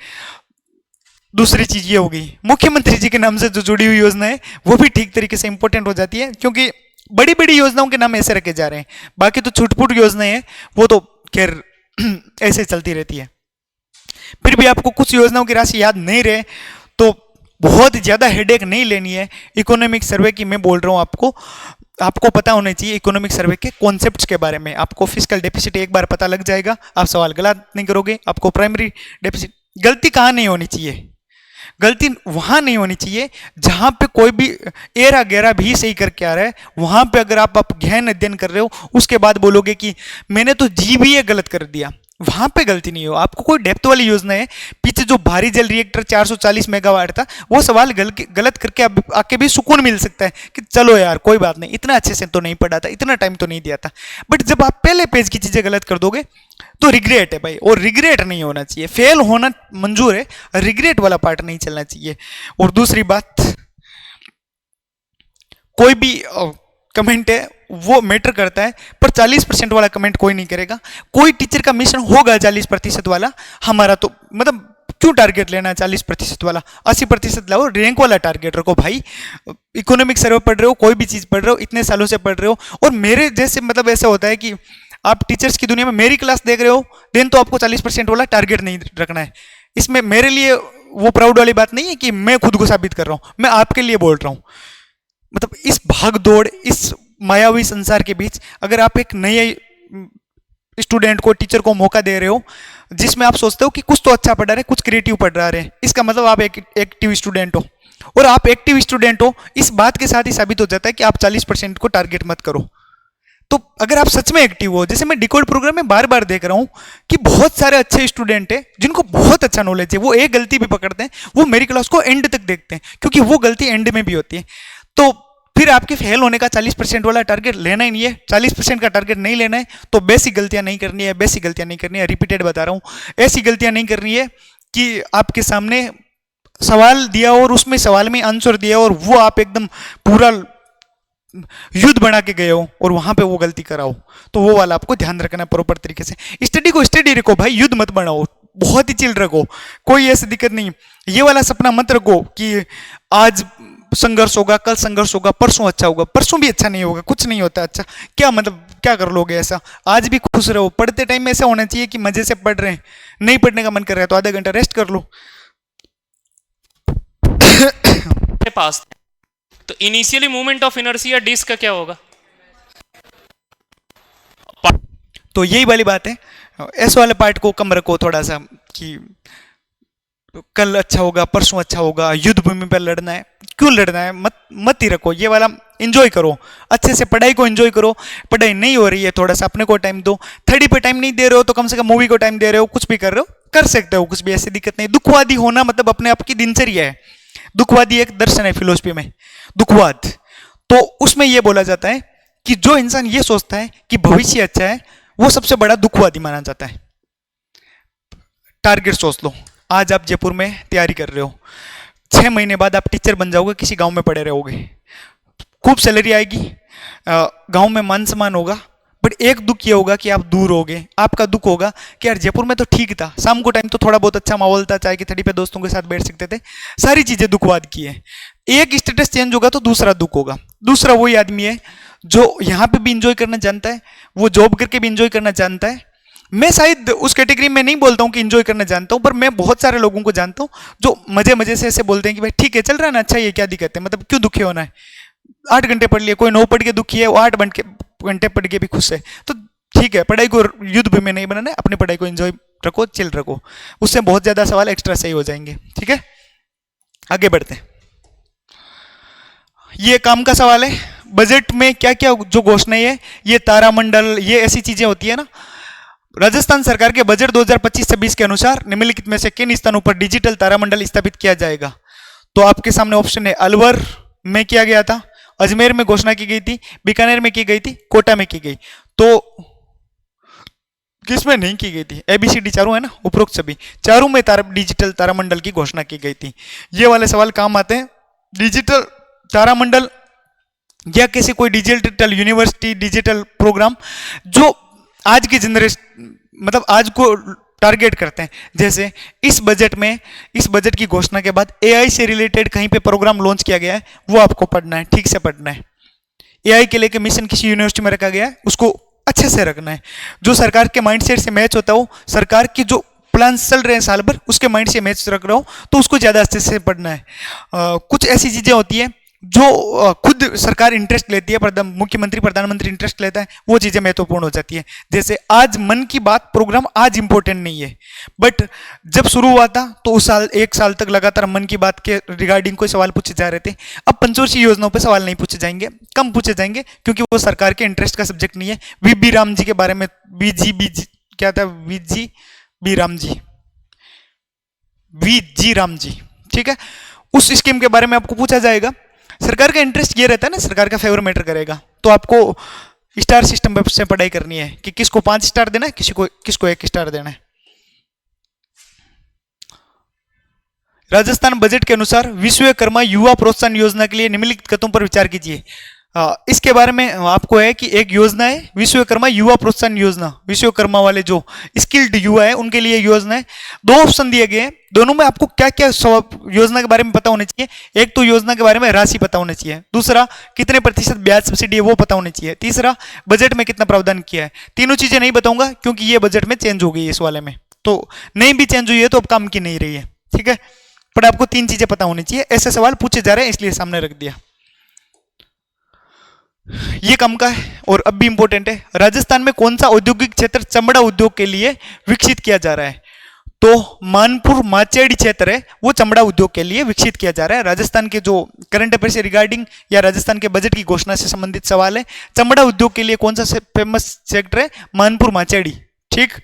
दूसरी चीज ये होगी, मुख्यमंत्री जी के नाम से जो जुड़ी हुई योजना है वो भी ठीक तरीके से इंपॉर्टेंट हो जाती है, क्योंकि बड़ी बड़ी योजनाओं के नाम ऐसे रखे जा रहे हैं, बाकी तो छुटपुट योजनाएं हैं वो तो खैर ऐसे चलती रहती है। फिर भी आपको कुछ योजनाओं की राशि याद नहीं रहे तो बहुत ज्यादा हेडेक नहीं लेनी है। इकोनॉमिक सर्वे की मैं बोल रहा हूं, आपको पता होना चाहिए इकोनॉमिक सर्वे के कॉन्सेप्ट्स के बारे में। आपको फिस्कल डेफिसिट एक बार पता लग जाएगा, आप सवाल गलत नहीं करोगे। आपको प्राइमरी डेफिसिट, गलती कहाँ नहीं होनी चाहिए, गलती वहां नहीं होनी चाहिए जहां पे कोई भी एरा गैरा भी सही करके आ रहा है। वहां पे अगर आप गहन अध्ययन कर रहे हो उसके बाद बोलोगे कि मैंने तो जीबीए गलत कर दिया, वहां पे गलती नहीं हो। आपको कोई डेप्थ वाली योजना है, पीछे जो भारी जल रिएक्टर 440 मेगावाट था वो सवाल गलत करके आके भी सुकून मिल सकता है कि चलो यार कोई बात नहीं, इतना अच्छे से तो नहीं पढ़ा था, इतना टाइम तो नहीं दिया था। बट जब आप पहले पेज की चीजें गलत कर दोगे तो रिग्रेट है भाई, और रिग्रेट नहीं होना चाहिए। फेल होना मंजूर है, रिग्रेट वाला पार्ट नहीं चलना चाहिए। और दूसरी बात, कोई भी कमेंट है वो मैटर करता है, पर 40% वाला कमेंट कोई नहीं करेगा। कोई टीचर का मिशन होगा 40% वाला, हमारा तो मतलब क्यों टारगेट लेना है 40% वाला, 80% लाओ, रैंक वाला टारगेट रखो भाई। इकोनॉमिक सर्वे पढ़ रहे हो, कोई भी चीज पढ़ रहे हो, इतने सालों से पढ़ रहे हो, और मेरे जैसे मतलब ऐसा होता है कि आप टीचर्स की दुनिया में मेरी क्लास देख रहे हो, देन तो आपको 40% वाला टारगेट नहीं रखना है। इसमें मेरे लिए वो प्राउड वाली बात नहीं है कि मैं खुद को साबित कर रहा हूं, मैं आपके लिए बोल रहा हूं। मतलब इस भाग दौड़, इस मायावी संसार के बीच अगर आप एक नए स्टूडेंट को, टीचर को मौका दे रहे हो जिसमें आप सोचते हो कि कुछ तो अच्छा पढ़ा रहे, कुछ क्रिएटिव पढ़ रहे हैं, इसका मतलब आप एक एक्टिव स्टूडेंट हो। और आप एक्टिव स्टूडेंट हो, इस बात के साथ ही साबित हो जाता है कि आप 40% को टारगेट मत करो। तो अगर आप सच में एक्टिव हो, जैसे मैं डिकोड प्रोग्राम में बार बार देख रहा हूं कि बहुत सारे अच्छे स्टूडेंट हैं जिनको बहुत अच्छा नॉलेज है, वो एक गलती भी पकड़ते हैं, वो मेरी क्लास को एंड तक देखते हैं, क्योंकि वो गलती एंड में भी होती है। तो फिर आपके फेल होने का 40% वाला टारगेट लेना ही नहीं है। 40% का टारगेट नहीं लेना है तो बेसिक गलतियां नहीं करनी है, बेसिक गलतियां नहीं करनी है। रिपीटेड बता रहा हूं, ऐसी गलतियां नहीं करनी है कि आपके सामने सवाल दिया और उसमें सवाल में आंसर दिया और वो आप एकदम पूरा युद्ध बना के गए हो और वहां पे वो गलती कराओ, तो वो वाला आपको ध्यान रखना प्रॉपर तरीके से। स्टडी को स्टडी रखो भाई, युद्ध मत बनाओ, बहुत ही चिल रखो, कोई ऐसी दिक्कत नहीं। ये वाला सपना मत रखो कि आज संघर्ष होगा, कल संघर्ष होगा, परसों अच्छा होगा। परसों भी अच्छा नहीं होगा, कुछ नहीं होता अच्छा। क्या मतलब क्या कर लोगे ऐसा? आज भी खुश रहो। पढ़ते टाइम में ऐसा होना चाहिए कि मजे से पढ़ रहे हैं, नहीं पढ़ने का मन कर रहा है तो आधा घंटा रेस्ट कर लो। पास तो initially movement of inertia disc का क्या होगा? तो यही वाली बात है, ऐसे वाले पार्ट को कम रखो थोड़ा सा कि कल अच्छा होगा, परसों अच्छा होगा, युद्ध भूमि पर लड़ना है। क्यों लड़ना है? मत ही रखो। ये वाला एंजॉय करो, अच्छे से पढ़ाई को एंजॉय करो। पढ़ाई नहीं हो रही है, थोड़ा सा अपने को टाइम दो। 30 पे टाइम नहीं दे रहे हो तो कम से कम मूवी को टाइम दे रहे हो, कुछ भी कर रहे हो, कर सकते हो, कुछ भी ऐसी दिक्कत नहीं। दुखवादी होना मतलब अपने आप की दिनचर्या है। दुखवादी एक दर्शन है फिलोसफी में, दुखवाद। तो उसमें यह बोला जाता है कि जो इंसान ये सोचता है कि भविष्य अच्छा है, वो सबसे बड़ा दुखवादी माना जाता है। टारगेट सोच लो, आज आप जयपुर में तैयारी कर रहे हो, 6 महीने बाद आप टीचर बन जाओगे, किसी गांव में पड़े रहोगे, खूब सैलरी आएगी, गांव में मान सम्मान होगा, बट एक दुख ये होगा कि आप दूर होगे, आपका दुख होगा कि यार जयपुर में तो ठीक था, शाम को टाइम तो थोड़ा बहुत अच्छा माहौल था, चाय की थड़ी पे दोस्तों के साथ बैठ सकते थे, सारी चीजें दुखवाद की है। एक स्टेटस चेंज होगा तो दूसरा दुख होगा। दूसरा वही आदमी है जो यहाँ पे भी इंजॉय करना जानता है, वो जॉब करके भी इंजॉय करना जानता है। मैं शायद उस कैटेगरी में नहीं बोलता हूँ कि इंजॉय करना जानता हूँ, पर मैं बहुत सारे लोगों को जानता हूँ जो मजे मजे से ऐसे बोलते हैं कि भाई ठीक है चल रहा है ना, अच्छा ये क्या दिक्कत है, मतलब क्यों दुखी होना है, 8 घंटे पढ़ लिए, कोई 9 पढ़ के दुखी है, वो 8 घंटे पढ़ के भी खुश है। तो ठीक है, पढ़ाई को युद्ध भी में नहीं बनाना है, अपनी पढ़ाई को एंजॉय रखो, चिल रखो, उससे बहुत ज्यादा सवाल एक्स्ट्रा सही हो जाएंगे। ठीक है, आगे बढ़ते हैं। ये काम का सवाल है, बजट में क्या क्या जो घोषणाएं है, ये तारामंडल, ये ऐसी चीजें होती है ना। राजस्थान सरकार के बजट 2025-26 के अनुसार निम्नलिखित में से किन स्थानों पर डिजिटल तारामंडल स्थापित किया जाएगा? तो आपके सामने ऑप्शन है, अलवर में किया गया था, अजमेर में घोषणा की गई थी, बीकानेर में की गई थी, कोटा में की गई, तो किसमें नहीं की गई थी? एबीसीडी चारों है ना, उपरोक्त सभी चारों में डिजिटल तारामंडल की घोषणा की गई थी। ये वाले सवाल काम आते हैं। डिजिटल तारामंडल या किसी कोई डिजिटल यूनिवर्सिटी, डिजिटल प्रोग्राम जो आज की जनरेशन, मतलब आज को टारगेट करते हैं। जैसे इस बजट की घोषणा के बाद एआई से रिलेटेड कहीं पे प्रोग्राम लॉन्च किया गया है, वो आपको पढ़ना है, ठीक से पढ़ना है। एआई के लेके मिशन किसी यूनिवर्सिटी में रखा गया है, उसको अच्छे से रखना है। जो सरकार के माइंडसेट से मैच होता हो, सरकार की जो प्लान चल रहे हैं साल भर, उसके माइंड से मैच रख रहा हो, तो उसको ज्यादा अच्छे से पढ़ना है। कुछ ऐसी चीजें होती है जो खुद सरकार इंटरेस्ट लेती है, मुख्यमंत्री प्रधानमंत्री इंटरेस्ट लेता है, वो चीजें महत्वपूर्ण हो जाती है। जैसे आज मन की बात प्रोग्राम आज इंपॉर्टेंट नहीं है, बट जब शुरू हुआ था तो उस साल 1 साल तक लगातार मन की बात के रिगार्डिंग कोई सवाल पूछे जा रहे थे। अब पंचवर्षीय योजनाओं पे सवाल नहीं पूछे जाएंगे, कम पूछे जाएंगे, क्योंकि वो सरकार के इंटरेस्ट का सब्जेक्ट नहीं है। वीबी राम जी के बारे में, बीजी क्या था, वीजी राम जी, ठीक है, उस स्कीम के बारे में आपको पूछा जाएगा। सरकार का इंटरेस्ट ये रहता है ना, सरकार का फेवर मैटर करेगा, तो आपको स्टार सिस्टम से पढ़ाई करनी है कि किसको 5 स्टार देना है, किसको 1 स्टार देना है। राजस्थान बजट के अनुसार विश्वकर्मा युवा प्रोत्साहन योजना के लिए निम्नलिखित कदमों पर विचार कीजिए। इसके बारे में आपको है कि एक योजना है विश्वकर्मा युवा प्रोत्साहन योजना, विश्वकर्मा वाले जो स्किल्ड युवा है उनके लिए योजना है। 2 ऑप्शन दिए गए हैं, दोनों में आपको क्या क्या योजना के बारे में पता होना चाहिए। एक तो योजना के बारे में राशि पता होना चाहिए, दूसरा कितने प्रतिशत ब्याज सब्सिडी है वो पता होना चाहिए, तीसरा बजट में कितना प्रावधान किया है। तीनों चीजें नहीं बताऊंगा क्योंकि ये बजट में चेंज हो गई है, इस वाले में तो नहीं भी चेंज हुई है तो अब काम की नहीं रही है, ठीक है। पर आपको 3 चीजें पता होनी चाहिए। ऐसे सवाल पूछे जा रहे हैं इसलिए सामने रख दिया। ये कम का है और अब भी इंपॉर्टेंट है। राजस्थान में कौन सा औद्योगिक क्षेत्र चमड़ा उद्योग के लिए विकसित किया जा रहा है? तो मानपुर माचेड़ी क्षेत्र है, वो चमड़ा उद्योग के लिए विकसित किया जा रहा है। राजस्थान के जो करंट अफेयर से रिगार्डिंग या राजस्थान के बजट की घोषणा से संबंधित सवाल है। चमड़ा उद्योग के लिए कौन सा फेमस सेक्टर है? मानपुर माचेड़ी, ठीक।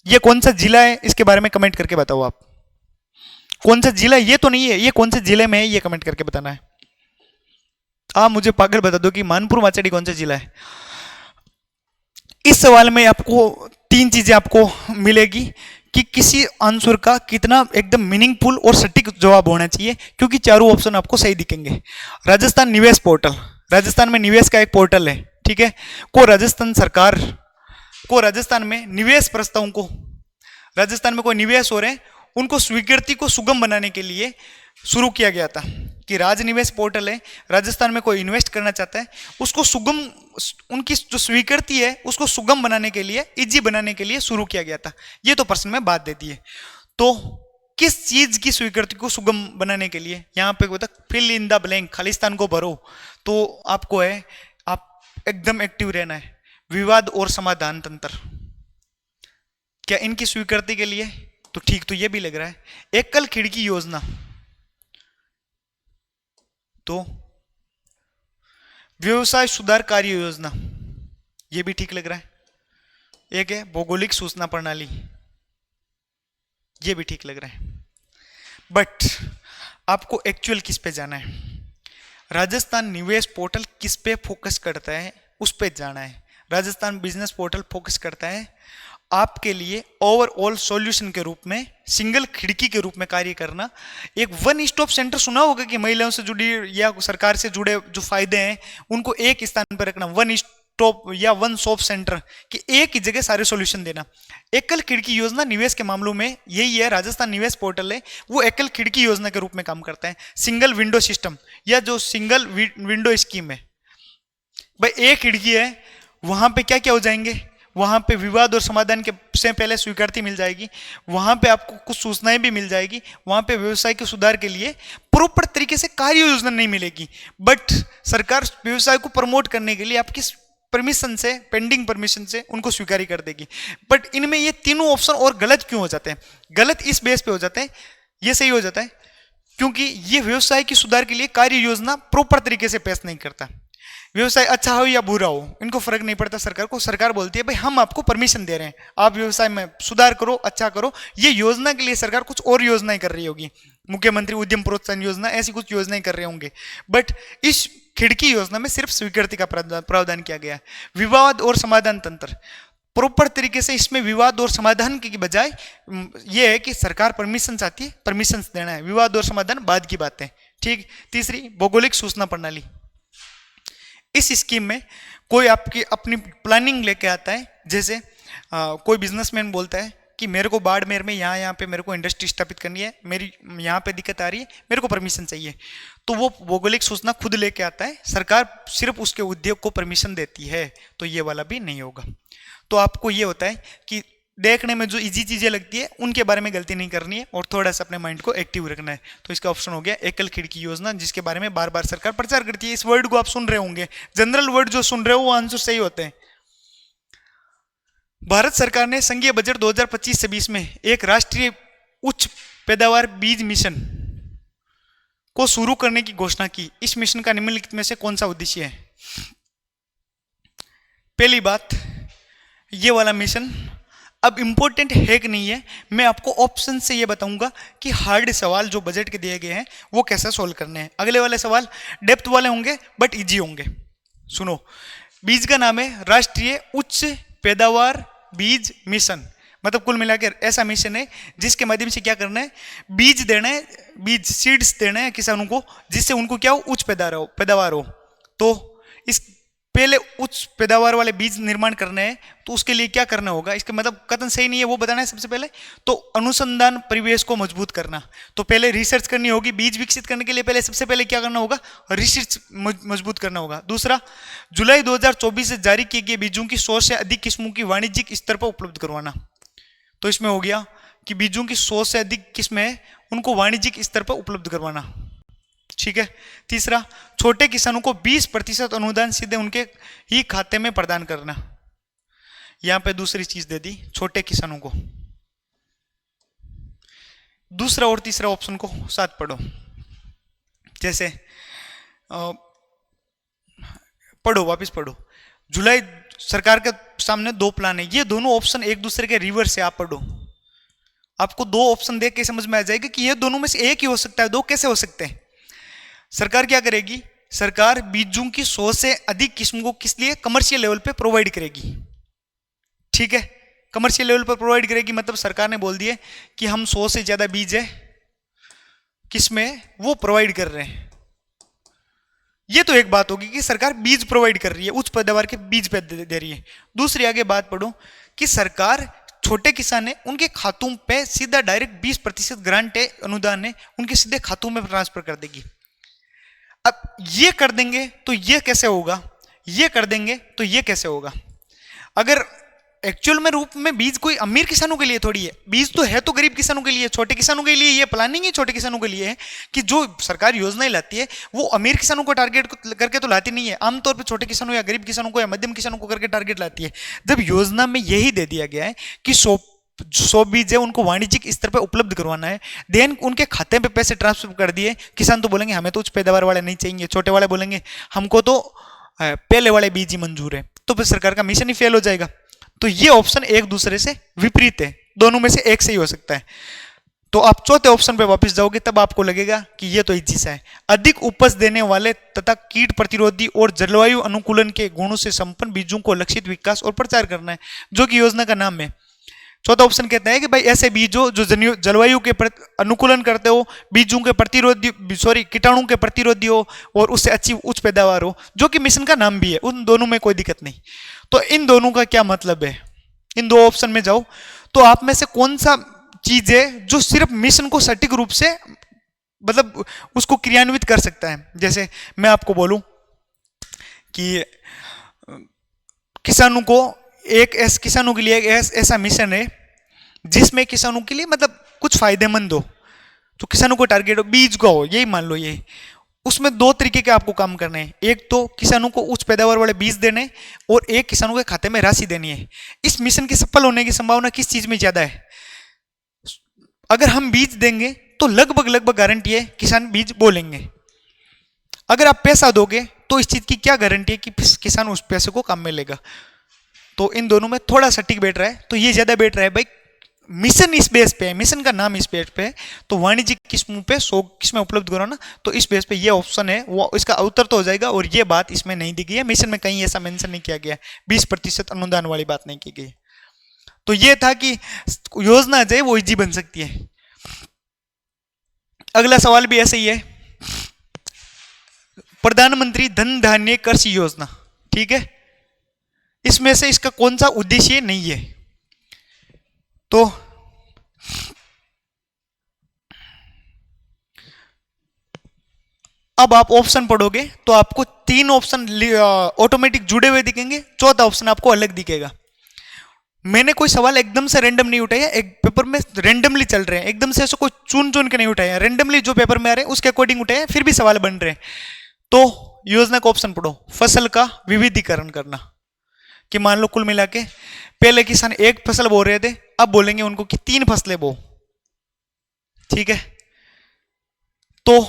ये कौन सा जिला है इसके बारे में कमेंट करके बताओ आप। कौन सा जिला, ये तो नहीं है, ये कौन से जिले में है ये कमेंट करके बताना है। आप मुझे पागल बता दो कि मानपुर माचेड़ी कौन सा जिला है। इस सवाल में आपको 3 चीजें आपको मिलेगी कि किसी आंसर का कितना एकदम मीनिंगफुल और सटीक जवाब होना चाहिए, क्योंकि चारों ऑप्शन आपको सही दिखेंगे। राजस्थान निवेश पोर्टल, राजस्थान में निवेश का एक पोर्टल है, ठीक है, को राजस्थान सरकार को राजस्थान में निवेश प्रस्तावों को, राजस्थान में कोई निवेश हो रहे हैं उनको स्वीकृति को सुगम बनाने के लिए शुरू किया गया था कि राज निवेश पोर्टल है, राजस्थान में कोई इन्वेस्ट करना चाहता है उसको सुगम, उनकी जो स्वीकृति है उसको सुगम बनाने के लिए, इजी बनाने के लिए शुरू किया गया था। ये तो प्रश्न में बात देती है। तो किस चीज की स्वीकृति को सुगम बनाने के लिए, यहाँ पे होता fill in the blank, Khalistan को भरो, तो आपको है आप एकदम एक्टिव रहना है। विवाद और समाधान तंत्र, क्या इनकी स्वीकृति के लिए? तो ठीक तो ये भी लग रहा है। एकल खिड़की योजना, तो व्यवसाय सुधार कार्य योजना, ये भी ठीक लग रहा है। एक है भौगोलिक सूचना प्रणाली, ये भी ठीक लग रहा है। बट आपको एक्चुअल किस पे जाना है? राजस्थान निवेश पोर्टल किस पे फोकस करता है उस पे जाना है। राजस्थान बिजनेस पोर्टल फोकस करता है आपके लिए ओवरऑल सॉल्यूशन के रूप में, सिंगल खिड़की के रूप में कार्य करना। एक वन स्टॉप सेंटर सुना होगा कि महिलाओं से जुड़ी या सरकार से जुड़े जो फायदे हैं उनको एक स्थान पर रखना, वन टॉप या वन शॉप सेंटर कि एक ही जगह सारे सॉल्यूशन देना। एकल खिड़की योजना निवेश के मामलों में यही है, राजस्थान निवेश पोर्टल है वो एकल खिड़की योजना के रूप में काम करता है। सिंगल विंडो सिस्टम या जो सिंगल विंडो स्कीम है, भाई एक खिड़की है, वहां पे क्या क्या हो जाएंगे, वहां पे विवाद और समाधान के से पहले स्वीकृति मिल जाएगी, वहां पे आपको कुछ सूचनाएं भी मिल जाएगी, वहां पे व्यवसाय के सुधार के लिए प्रॉपर तरीके से कार्य योजना नहीं मिलेगी, बट सरकार व्यवसाय को प्रमोट करने के लिए आपकी परमिशन से, पेंडिंग परमिशन से उनको स्वीकारी कर देगी। बट इनमें ये तीनों ऑप्शन और गलत क्यों हो जाते हैं? गलत इस बेस पे हो जाते हैं, ये सही हो जाता है क्योंकि ये व्यवसाय की सुधार के लिए कार्य योजना प्रॉपर तरीके से पेश नहीं करता। व्यवसाय अच्छा हो या बुरा हो इनको फर्क नहीं पड़ता सरकार को। सरकार बोलती है भाई हम आपको परमिशन दे रहे हैं, आप व्यवसाय में सुधार करो, अच्छा करो। ये योजना के लिए सरकार कुछ और योजनाएं कर रही होगी, मुख्यमंत्री उद्यम प्रोत्साहन योजना, ऐसी कुछ योजनाएं कर रहे होंगे, बट इस खिड़की योजना में सिर्फ स्वीकृति का प्रावधान किया गया है। विवाद और समाधान तंत्र प्रॉपर तरीके से, इसमें विवाद और समाधान की बजाय ये है कि सरकार परमिशन चाहती है, परमिशन देना है, विवाद और समाधान बाद की बात है। ठीक। तीसरी, भौगोलिक सूचना प्रणाली। इस स्कीम में कोई आपकी अपनी प्लानिंग लेके आता है, जैसे कोई बिजनेसमैन बोलता है कि मेरे को बाड़मेर में यहाँ पे मेरे को इंडस्ट्री स्थापित करनी है, मेरी यहाँ पे दिक्कत आ रही है, मेरे को परमिशन चाहिए, तो वो भौगोलिक सूचना खुद लेके आता है, सरकार सिर्फ उसके उद्योग को परमिशन देती है, तो ये वाला भी नहीं होगा। तो आपको ये होता है कि देखने में जो इजी चीजें लगती है उनके बारे में गलती नहीं करनी है और थोड़ा सा अपने माइंड को एक्टिव रखना है। तो इसका ऑप्शन हो गया एकल खिड़की योजना, जिसके बारे में बार बार सरकार प्रचार करती है। इस वर्ड को आप सुन रहे होंगे, जनरल वर्ड जो सुन रहे हो वो आंसर सही होते हैं। भारत सरकार ने संघीय बजट 2025 से 20 में एक राष्ट्रीय उच्च पैदावार बीज मिशन को शुरू करने की घोषणा की। इस मिशन का निम्नलिखित में से कौन सा उद्देश्य है? पहली बात, ये वाला मिशन अब इंपॉर्टेंट है कि नहीं है, मैं आपको ऑप्शन से ये बताऊंगा कि हार्ड सवाल जो बजट के दिए गए हैं वो कैसे सोल्व करने हैं। अगले वाले सवाल डेप्थ वाले होंगे बट इजी होंगे। सुनो, बीज का नाम है राष्ट्रीय उच्च पैदावार बीज मिशन, मतलब कुल मिलाकर ऐसा मिशन है जिसके माध्यम से क्या करना है, बीज देना है, बीज सीड्स देना है किसानों को, जिससे उनको क्या हो, उच्च पैदावार हो। तो इस पहले उच्च पैदावार वाले बीज निर्माण करने हैं, तो उसके लिए क्या करना होगा, इसका मतलब कथन सही नहीं है वो बताना है सबसे पहले। तो अनुसंधान परिवेश को मजबूत करना, तो पहले रिसर्च करनी होगी। बीज विकसित करने के लिए पहले सबसे पहले क्या करना होगा, रिसर्च मजबूत करना होगा। दूसरा, जुलाई 2024 से जारी किए गए बीजों की 100 से अधिक किस्मों की वाणिज्यिक स्तर पर उपलब्ध करवाना। तो इसमें हो गया कि बीजों की 100 से अधिक किस्में हैं उनको वाणिज्यिक स्तर पर उपलब्ध करवाना। ठीक है। तीसरा, छोटे किसानों को 20% अनुदान सीधे उनके ही खाते में प्रदान करना। यहां पे दूसरी चीज दे दी, छोटे किसानों को। दूसरा और तीसरा ऑप्शन को साथ पढ़ो, जैसे पढ़ो, वापस पढ़ो। जुलाई सरकार के सामने दो प्लान है, ये दोनों ऑप्शन एक दूसरे के रिवर्स है, आप पढ़ो। आपको दो ऑप्शन देख के समझ में आ जाएगा कि ये दोनों में से एक ही हो सकता है, दो कैसे हो सकते हैं। सरकार क्या करेगी, सरकार बीजों की 100 से अधिक किस्म को किस लिए, कमर्शियल लेवल पे प्रोवाइड करेगी। ठीक है, कमर्शियल लेवल पर प्रोवाइड करेगी, मतलब सरकार ने बोल दिया कि हम 100 से ज्यादा बीज है किसमें वो प्रोवाइड कर रहे हैं। ये तो एक बात होगी कि सरकार बीज प्रोवाइड कर रही है, उच्च पैदावार के बीज दे रही है। दूसरी आगे बात पढ़ो कि सरकार छोटे किसान है उनके खातों पे सीधा डायरेक्ट 20% ग्रांट है, अनुदान है, उनके सीधे खातों में ट्रांसफर कर देगी। अब ये कर देंगे तो ये कैसे होगा, ये कर देंगे तो ये कैसे होगा। अगर एक्चुअल में रूप में बीज कोई अमीर किसानों के लिए थोड़ी है, बीज तो है तो गरीब किसानों के लिए, छोटे किसानों के लिए। ये प्लानिंग ही छोटे किसानों के लिए है कि जो सरकार योजनाएं लाती है वो अमीर किसानों को टारगेट करके तो लाती नहीं है, आमतौर पर छोटे किसानों या गरीब किसानों को या मध्यम किसानों को करके टारगेट लाती है। जब योजना में यही दे दिया गया है कि 100 बीज है उनको वाणिज्यिक स्तर पर उपलब्ध करवाना है, देन उनके खाते पे पैसे ट्रांसफर कर दिए। किसान तो बोलेंगे हमें तो उच्च पैदावार वाले नहीं चाहिए, छोटे वाले बोलेंगे हमको तो पहले वाले बीज ही मंजूर है, तो फिर सरकार का मिशन ही फेल हो जाएगा। तो ये ऑप्शन एक दूसरे से विपरीत है, दोनों में से एक सही हो सकता है। तो आप चौथे ऑप्शन पे वापस जाओगे तब आपको लगेगा कि ये तो इजी सा है। अधिक उपज देने वाले तथा कीट प्रतिरोधी और जलवायु अनुकूलन के गुणों से संपन्न बीजों को लक्षित विकास और प्रचार करना है, जो कि योजना का नाम है। चौथा ऑप्शन कहता है कि भाई ऐसे बीजों जो जलवायु के अनुकूलन करते हो, बीजों के प्रतिरोधी, सॉरी कीटाणु के प्रतिरोधी हो और उससे अच्छी उच्च पैदावार हो, जो कि मिशन का नाम भी है, उन दोनों में कोई दिक्कत नहीं। तो इन दोनों का क्या मतलब है, इन दो ऑप्शन में जाओ तो आप में से कौन सा चीज है जो सिर्फ मिशन को सटीक रूप से मतलब उसको क्रियान्वित कर सकता है। जैसे मैं आपको बोलूं कि किसानों को किसानों के लिए एक ऐसा मिशन है जिसमें किसानों के लिए मतलब कुछ फायदेमंद हो, तो किसानों को टारगेट हो, बीज का हो, यही मान लो ये। उसमें दो तरीके के आपको काम करने हैं, एक तो किसानों को उच्च पैदावार वाले बीज देने और एक किसानों के खाते में राशि देनी है। इस मिशन के सफल होने की संभावना किस चीज में ज्यादा है? अगर हम बीज देंगे तो लगभग गारंटी है किसान बीज बोलेंगे। अगर आप पैसा दोगे तो इस चीज की क्या गारंटी है कि किसान उस पैसे को काम में लेगा? तो इन दोनों में थोड़ा सटीक बैठ रहा है, तो ये ज्यादा बैठ रहा है भाई मिशन इस बेस पे है, मिशन का नाम इस बेस पे है, तो वाणिज्यिक किस्मों पे 100 किस्में उपलब्ध करो ना, तो इस बेस पे ये ऑप्शन है वो इसका उत्तर तो हो जाएगा। और ये बात इसमें नहीं दी गई है, मिशन में कहीं ऐसा मेंशन नहीं किया गया, 20% अनुदान वाली बात नहीं की गई। तो ये था कि योजना जो है वो इजी बन सकती है। अगला सवाल भी ऐसे ही है, प्रधानमंत्री धन धान्य कृषि योजना, ठीक है, इसमें से इसका कौन सा उद्देश्य नहीं है? तो अब आप ऑप्शन पढ़ोगे तो आपको 3 ऑप्शन ऑटोमेटिक जुड़े हुए दिखेंगे, चौथा ऑप्शन आपको अलग दिखेगा। मैंने कोई सवाल एकदम से रैंडम नहीं उठाया, एक पेपर में रैंडमली चल रहे हैं, एकदम से ऐसे कोई चुन चुन के नहीं उठाया, रैंडमली जो पेपर में आ रहे हैं उसके अकॉर्डिंग उठाए, फिर भी सवाल बन रहे हैं। तो योजना का ऑप्शन पढ़ो, फसल का विविधीकरण करना, कि मान लो कुल मिला के पहले किसान एक फसल बो रहे थे, अब बोलेंगे उनको कि 3 फसलें बो, ठीक है। तो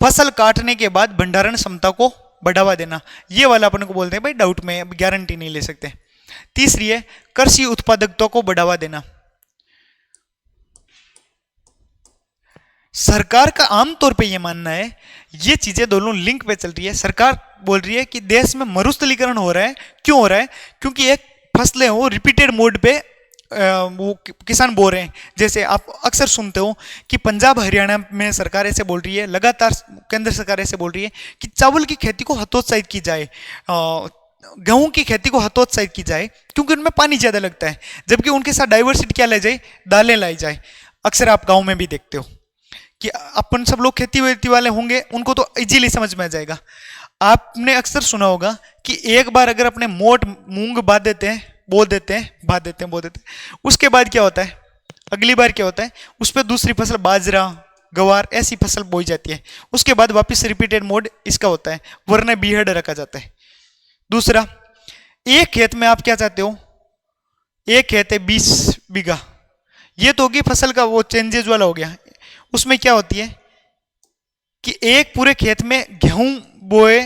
फसल काटने के बाद भंडारण क्षमता को बढ़ावा देना, ये वाला अपन को बोलते हैं भाई डाउट में, गारंटी नहीं ले सकते। तीसरी है कृषि उत्पादकता को बढ़ावा देना। सरकार का आमतौर पे ये मानना है, ये चीजें दोनों लिंक पे चल रही है। सरकार बोल रही है कि देश में मरुस्थलीकरण हो रहा है, क्यों हो रहा है? क्योंकि एक फसलें हो रिपीटेड मोड पे वो किसान बो रहे हैं। जैसे आप अक्सर सुनते हो कि पंजाब हरियाणा में सरकार ऐसे बोल रही है, लगातार केंद्र सरकार ऐसे बोल रही है कि चावल की खेती को हतोत्साहित की जाए, गेहूं की खेती को हतोत्साहित की जाए, क्योंकि उनमें पानी ज्यादा लगता है, जबकि उनके साथ डाइवर्सिटी क्या लाई जाए, दालें लाई जाए। अक्सर आप गाँव में भी देखते हो कि अपन सब लोग खेती वेती वाले होंगे, उनको तो इजीली समझ में आ जाएगा। आपने अक्सर सुना होगा कि एक बार अगर अपने मोट मूंग बो देते हैं, उसके बाद क्या होता है, अगली बार क्या होता है, उस पर दूसरी फसल बाजरा गवार ऐसी फसल बोई जाती है, उसके बाद वापस रिपीटेड मोड इसका होता है, वरना बीहड़ रखा जाता है। दूसरा, एक खेत में आप क्या चाहते हो, एक खेत है 20 बीघा, ये तो होगी फसल का वो चेंजेस वाला हो गया। उसमें क्या होती है कि एक पूरे खेत में गेहूं बोए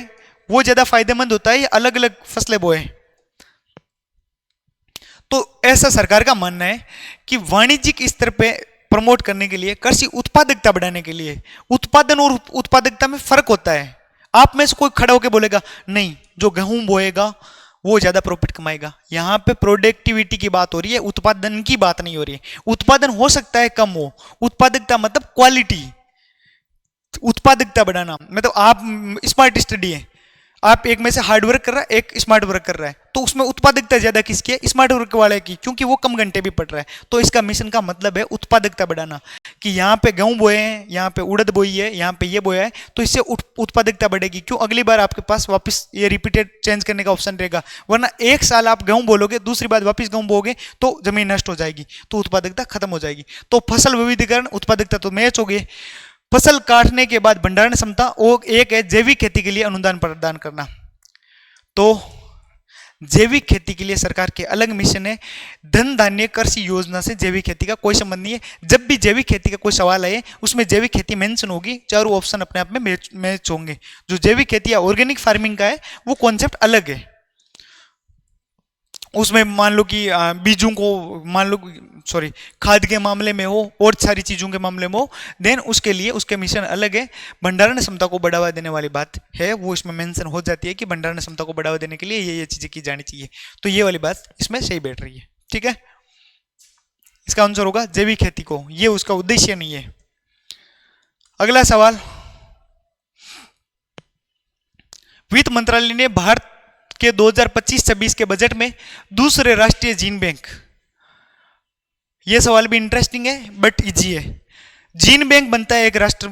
वो ज्यादा फायदेमंद होता है या अलग अलग फसलें बोए? तो ऐसा सरकार का मानना है कि वाणिज्यिक स्तर पे प्रमोट करने के लिए, कृषि उत्पादकता बढ़ाने के लिए, उत्पादन और उत्पादकता में फर्क होता है। आप में से कोई खड़ा होकर बोलेगा नहीं जो गेहूं बोएगा वो ज्यादा प्रॉफिट कमाएगा। यहां पे प्रोडक्टिविटी की बात हो रही है, उत्पादन की बात नहीं हो रही है। उत्पादन हो सकता है कम हो, उत्पादकता मतलब क्वालिटी, उत्पादकता बढ़ाना मतलब आप स्मार्ट स्टडी है, आप एक में से हार्ड वर्क कर रहा है, एक स्मार्ट वर्क कर रहा है, तो उसमें उत्पादकता ज्यादा किसकी है? स्मार्ट वर्क वाले की, क्योंकि वो कम घंटे भी पड़ रहा है। तो इसका मिशन का मतलब है उत्पादकता बढ़ाना, कि यहाँ पे गेहूं बोए हैं, यहाँ पे उड़द बोई है, यहाँ पे ये बोया है, तो इससे उत्पादकता बढ़ेगी। क्यों? अगली बार आपके पास वापस ये रिपीटेड चेंज करने का ऑप्शन रहेगा, वरना एक साल आप गेहूं बोलोगे, दूसरी बार वापस गेहूं बोगे तो जमीन नष्ट हो जाएगी, तो उत्पादकता खत्म हो जाएगी। तो फसल विविधीकरण उत्पादकता तो मैच हो गई। फसल काटने के बाद भंडारण क्षमता, वो एक है जैविक खेती के लिए अनुदान प्रदान करना। तो जैविक खेती के लिए सरकार के अलग मिशन है। धन धान्य कृषि योजना से जैविक खेती का कोई संबंध नहीं है। जब भी जैविक खेती का कोई सवाल आए उसमें जैविक खेती मेंशन होगी, चारों ऑप्शन अपने आप में मैच होंगे। जो जैविक खेती या ऑर्गेनिक फार्मिंग का है वो कॉन्सेप्ट अलग है। उसमें मान लो कि बीजों को मान लो सॉरी खाद के मामले में हो और सारी चीजों के मामले में हो, देन उसके लिए उसके मिशन अलग है। भंडारण क्षमता को बढ़ावा देने वाली बात है वो इसमें मेंशन हो जाती है कि भंडारण क्षमता को बढ़ावा देने के लिए ये चीजें की जानी चाहिए। तो ये वाली बात इसमें सही बैठ रही है, ठीक है। इसका आंसर होगा जैविक खेती को, ये उसका उद्देश्य नहीं है। अगला सवाल, वित्त मंत्रालय ने भारत के 2025-26 के बजट में दूसरे राष्ट्रीय जीन बैंक, यह सवाल भी इंटरेस्टिंग है बट इजी है। जीन बैंक बनता है एक राष्ट्र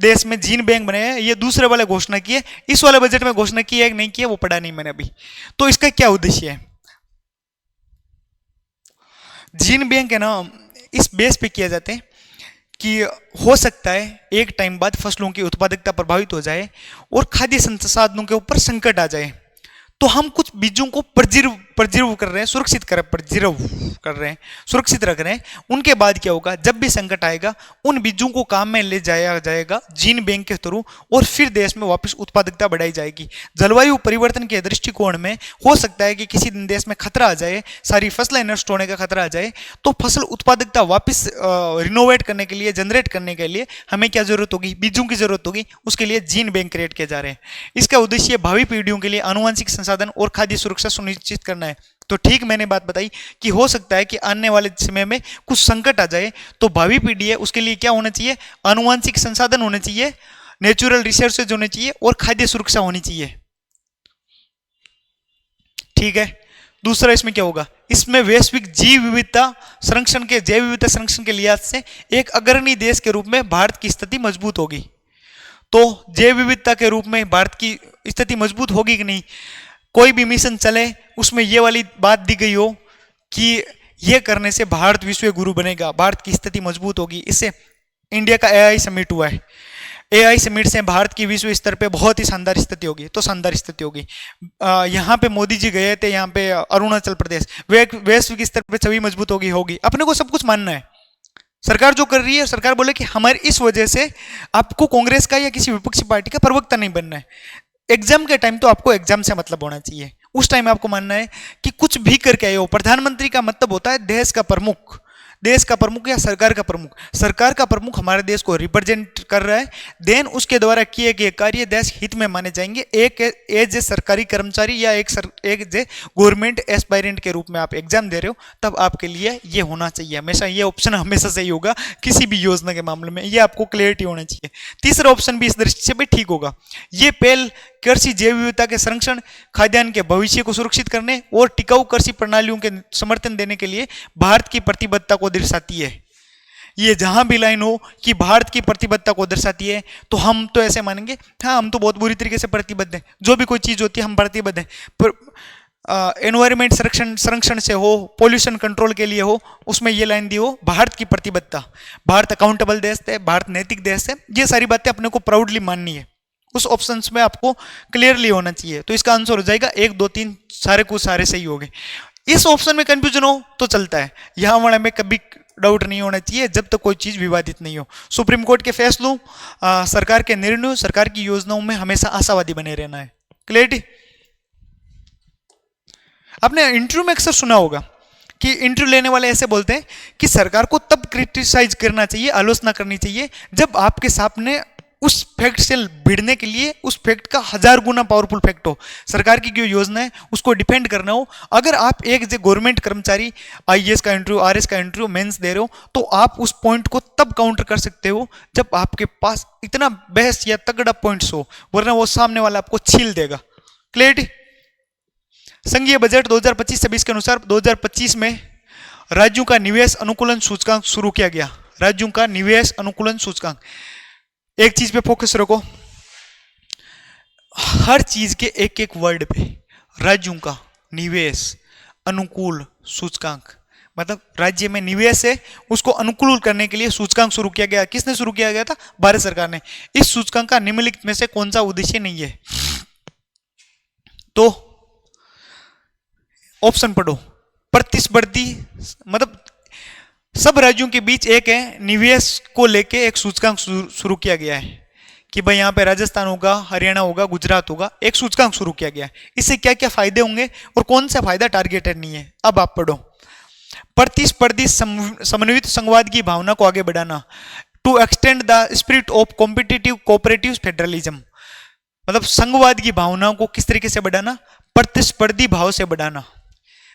देश में, जीन बैंक बने हैं, ये दूसरे वाले घोषणा की है, इस वाले बजट में घोषणा की है कि नहीं की है वो पढ़ा नहीं मैंने अभी। तो इसका क्या उद्देश्य है? जीन बैंक है ना, इस बेस पे किया जाता है कि हो सकता है एक टाइम बाद फसलों की उत्पादकता प्रभावित हो जाए और खाद्य संसाधनों के ऊपर संकट आ जाए, तो हम कुछ बीजों को प्रजिर्व कर रहे हैं, सुरक्षित कर रहे हैं, सुरक्षित रख रहे हैं। उनके बाद क्या होगा, जब भी संकट आएगा उन बीजों को काम में ले जाया जाएगा जीन बैंक के थ्रू, और फिर देश में वापस उत्पादकता बढ़ाई जाएगी। जलवायु परिवर्तन के दृष्टिकोण में हो सकता है कि किसी दिन देश में खतरा आ जाए, सारी फसलें नष्ट होने का खतरा आ जाए, तो फसल उत्पादकता वापस रिनोवेट करने के लिए, जनरेट करने के लिए हमें क्या जरूरत होगी, बीजों की जरूरत होगी। उसके लिए जीन बैंक क्रिएट किए जा रहे हैं। इसका उद्देश्य भावी पीढ़ियों के लिए आनुवंशिक संसाधन और खाद्य सुरक्षा सुनिश्चित करना है। तो ठीक मैंने बात बताई कि हो सकता है कि आने वाले समय में कुछ संकट आ जाए, तो भावी पीढ़ी है उसके लिए क्या होना चाहिए, आनुवंशिक संसाधन होने चाहिए, नेचुरल रिसोर्सेज होने चाहिए और खाद्य सुरक्षा होनी चाहिए। ठीक है। दूसरा इसमें क्या होगा, इसमें वैश्विक जैव विविधता संरक्षण के लिहाज से एक अग्रणी देश के रूप में भारत की स्थिति मजबूत होगी। तो जैव विविधता के रूप में भारत की स्थिति मजबूत होगी कि नहीं, कोई भी मिशन चले उसमें ये वाली बात दी गई हो कि ये करने से भारत विश्व गुरु बनेगा, भारत की स्थिति मजबूत होगी। इससे इंडिया का एआई समिट हुआ है, एआई समिट से भारत की विश्व स्तर पे बहुत ही शानदार स्थिति होगी। तो शानदार स्थिति होगी, यहाँ पे मोदी जी गए थे, यहाँ पे अरुणाचल प्रदेश, वैश्विक स्तर पे छवि मजबूत होगी। अपने को सब कुछ मानना है, सरकार जो कर रही है, सरकार बोले कि हमारी इस वजह से आपको कांग्रेस का या किसी विपक्षी पार्टी का प्रवक्ता नहीं बनना है। एग्जाम के टाइम तो आपको एग्जाम से मतलब होना चाहिए, उस टाइम आपको मानना है कि कुछ भी करके आए हो। प्रधानमंत्री का मतलब होता है देश का प्रमुख या सरकार का प्रमुख। सरकार का प्रमुख हमारे देश को रिप्रेजेंट कर रहा है, देन उसके द्वारा किए गए कार्य देश हित में माने जाएंगे। एक एज ए सरकारी कर्मचारी या एक जे गवर्नमेंट एस्पायरेंट के रूप में आप एग्जाम दे रहे हो, तब आपके लिए ये होना चाहिए हमेशा, ये ऑप्शन हमेशा सही होगा किसी भी योजना के मामले में, ये आपको क्लियरिटी होना चाहिए। तीसरा ऑप्शन भी इस दृष्टि से भी ठीक होगा, ये पहल कृषि जैव विविधता के संरक्षण, खाद्यान्न के भविष्य को सुरक्षित करने और टिकाऊ कृषि प्रणालियों के समर्थन देने के लिए भारत की प्रतिबद्धता को दर्शाती है। ये जहां भी लाइन हो कि भारत की प्रतिबद्धता को दर्शाती है, तो हम तो ऐसे मानेंगे हाँ हम तो बहुत बुरी तरीके से प्रतिबद्ध हैं, जो भी कोई चीज होती है हम प्रतिबद्ध हैं। पर एनवायरमेंट संरक्षण से हो, पोल्यूशन कंट्रोल के लिए हो, उसमें ये लाइन दी हो भारत की प्रतिबद्धता, भारत अकाउंटेबल देश है, भारत नैतिक देश है, ये सारी बातें अपने को प्राउडली माननी है। उस ऑप्शंस में आपको क्लियरली होना चाहिए। तो इसका आंसर हो जाएगा 1 2 3, सारे को सारे सही हो गए। इस ऑप्शन में कंफ्यूजन हो तो चलता है, यहां वाले में कभी डाउट नहीं होना चाहिए जब तक कोई चीज विवादित नहीं हो। सुप्रीम कोर्ट के फैसलों, सरकार के निर्णयों, सरकार की योजनाओं में हमेशा आशावादी बने रहना है। क्लियरिटी। आपने इंटरव्यू में अक्सर सुना होगा कि इंटरव्यू लेने वाले ऐसे बोलते हैं कि सरकार को तब क्रिटिसाइज करना चाहिए, आलोचना करनी चाहिए, जब आपके सामने उस फैक्ट से भिड़ने के लिए उस फैक्ट का 1000 गुना पावरफुल फैक्ट हो, सरकार की जो योजना है उसको डिफेंड करना हो। अगर आप एक गवर्नमेंट कर्मचारी आईएएस का इंटरव्यू, आरएस का इंटरव्यू, मेंस दे रहे हो, तो आप उस पॉइंट को तब काउंटर कर सकते हो जब आपके पास इतना बहस या तगड़ा पॉइंट्स हो, वरना वो सामने वाला आपको छील देगा। क्लियरिटी। संघीय बजट 2025-26 के अनुसार 2025 में राज्यों का निवेश अनुकूलन सूचकांक शुरू किया गया। राज्यों का निवेश अनुकूलन सूचकांक, एक चीज पे फोकस रखो, हर चीज के एक एक वर्ड पे, राज्यों का निवेश अनुकूल सूचकांक, मतलब राज्य में निवेश है उसको अनुकूल करने के लिए सूचकांक शुरू किया गया। किसने शुरू किया गया था? भारत सरकार ने। इस सूचकांक का निम्नलिखित में से कौन सा उद्देश्य नहीं है? तो ऑप्शन पढ़ो। प्रतिस्पर्धी, मतलब सब राज्यों के बीच एक है, निवेश को लेके एक सूचकांक शुरू किया गया है कि भाई यहाँ पे राजस्थान होगा, हरियाणा होगा, गुजरात होगा, एक सूचकांक शुरू किया गया है। इससे क्या क्या फायदे होंगे और कौन सा फायदा टारगेटेड नहीं है, अब आप पढ़ो। प्रतिस्पर्धी समन्वित संघवाद की भावना को आगे बढ़ाना, to extend the spirit of competitive cooperative federalism, मतलब संघवाद की भावनाओं को किस तरीके से बढ़ाना? प्रतिस्पर्धी भाव से बढ़ाना।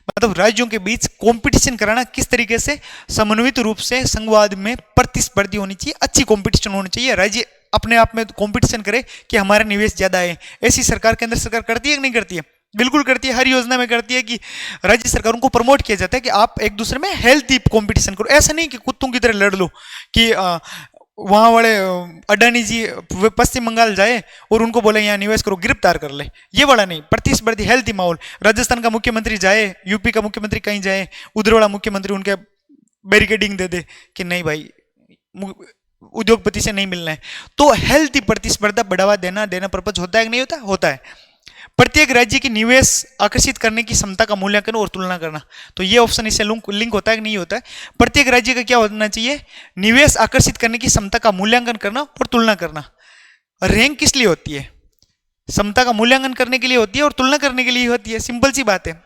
मतलब राज्यों के बीच कंपटीशन कराना किस तरीके से समन्वित रूप से संघवाद में प्रतिस्पर्धी होनी चाहिए, अच्छी कंपटीशन होनी चाहिए, राज्य अपने आप में कंपटीशन करे कि हमारा निवेश ज्यादा है। ऐसी सरकार केंद्र सरकार करती है कि नहीं करती है? बिल्कुल करती है, हर योजना में करती है कि राज्य सरकारों को प्रमोट किया जाता है कि आप एक दूसरे में हेल्थी कंपटीशन करो। ऐसा नहीं कि कुत्तों की तरह लड़ लो कि वहां वाले अडानी जी पश्चिम बंगाल जाए और उनको बोले यहाँ निवेश करो, गिरफ्तार कर ले, ये वाला नहीं। प्रतिस्पर्धी हेल्थी माहौल, राजस्थान का मुख्यमंत्री जाए, यूपी का मुख्यमंत्री कहीं जाए, उधर वाला मुख्यमंत्री उनके बैरिकेडिंग दे दे कि नहीं भाई उद्योगपति से नहीं मिलना है। तो हेल्थी प्रतिस्पर्धा बढ़ावा देना पर्पज होता है कि नहीं होता? होता है। प्रत्येक राज्य की निवेश आकर्षित करने की क्षमता का मूल्यांकन और तुलना करना, तो ये ऑप्शन इससे लिंक होता है कि नहीं होता है? प्रत्येक राज्य का क्या होना चाहिए? निवेश आकर्षित करने की क्षमता का मूल्यांकन करना और तुलना करना। रैंक किस लिए होती है? क्षमता का मूल्यांकन करने के लिए होती है और तुलना करने के लिए होती है। सिंपल सी बात है।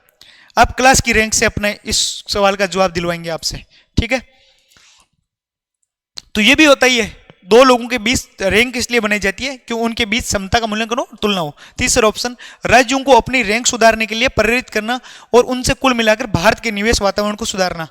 आप क्लास की रैंक से अपने इस सवाल का जवाब दिलवाएंगे आपसे, ठीक है? तो ये भी होता ही है। दो लोगों के बीच रैंक इसलिए बनाई जाती है कि उनके बीच क्षमता का मूल्यांकन हो, तुलना हो। तीसरा ऑप्शन, राज्यों को अपनी रैंक सुधारने के लिए प्रेरित करना और उनसे कुल मिलाकर भारत के निवेश वातावरण को सुधारना।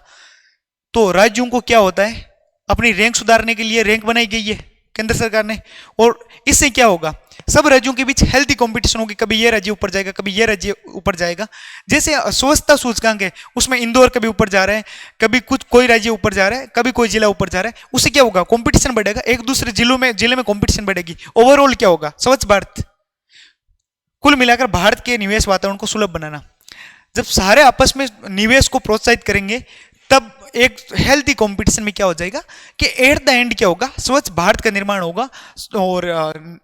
तो राज्यों को क्या होता है? अपनी रैंक सुधारने के लिए रैंक बनाई गई है केंद्र सरकार ने, और इससे क्या होगा? सब राज्यों के बीच हेल्थी कंपटीशन होगी। कभी ये राज्य ऊपर जाएगा, कभी ये राज्य ऊपर जाएगा। जैसे स्वच्छता सूचकांक है, उसमें इंदौर कभी ऊपर जा रहा है, कभी कोई राज्य ऊपर जा रहा है, कभी कोई जिला ऊपर जा रहा है। उससे क्या होगा? कंपटीशन बढ़ेगा, एक दूसरे जिले में कंपटीशन बढ़ेगी। ओवरऑल क्या होगा? स्वच्छ भारत। कुल मिलाकर भारत के निवेश वातावरण को सुलभ बनाना। जब सारे आपस में निवेश को प्रोत्साहित करेंगे तब एक हेल्थी कंपटीशन में क्या हो जाएगा कि एट द एंड क्या होगा? स्वच्छ भारत का निर्माण होगा और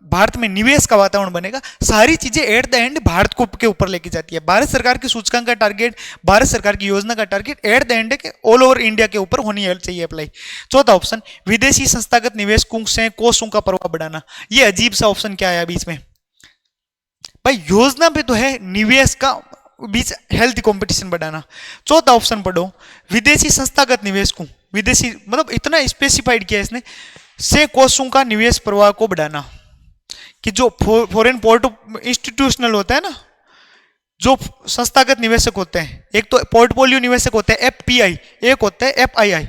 भारत में निवेश का वातावरण बनेगा। सारी चीजें एट द एंड भारत को के ऊपर लेके जाती है। भारत सरकार की सूचकांक का टारगेट, भारत सरकार की योजना का टारगेट एट द एंड है ऑल ओवर इंडिया के ऊपर होनी चाहिए अप्लाई। चौथा ऑप्शन, विदेशी संस्थागत निवेशकों से कोषों का प्रभाव बढ़ाना। ये अजीब सा ऑप्शन क्या है बीच में? भाई योजना पे तो है निवेश का बीच हेल्थी कंपटीशन बढ़ाना। चौथा ऑप्शन पढ़ो, विदेशी संस्थागत निवेशकों, विदेशी मतलब इतना स्पेसिफाइड किया इसने, से कोषों का निवेश प्रवाह को बढ़ाना। कि जो फॉरेन पोर्ट इंस्टीट्यूशनल होता है ना, जो संस्थागत निवेशक होते हैं, एक तो पोर्टफोलियो निवेशक होते हैं एफपीआई, एक होता है एफआईआई।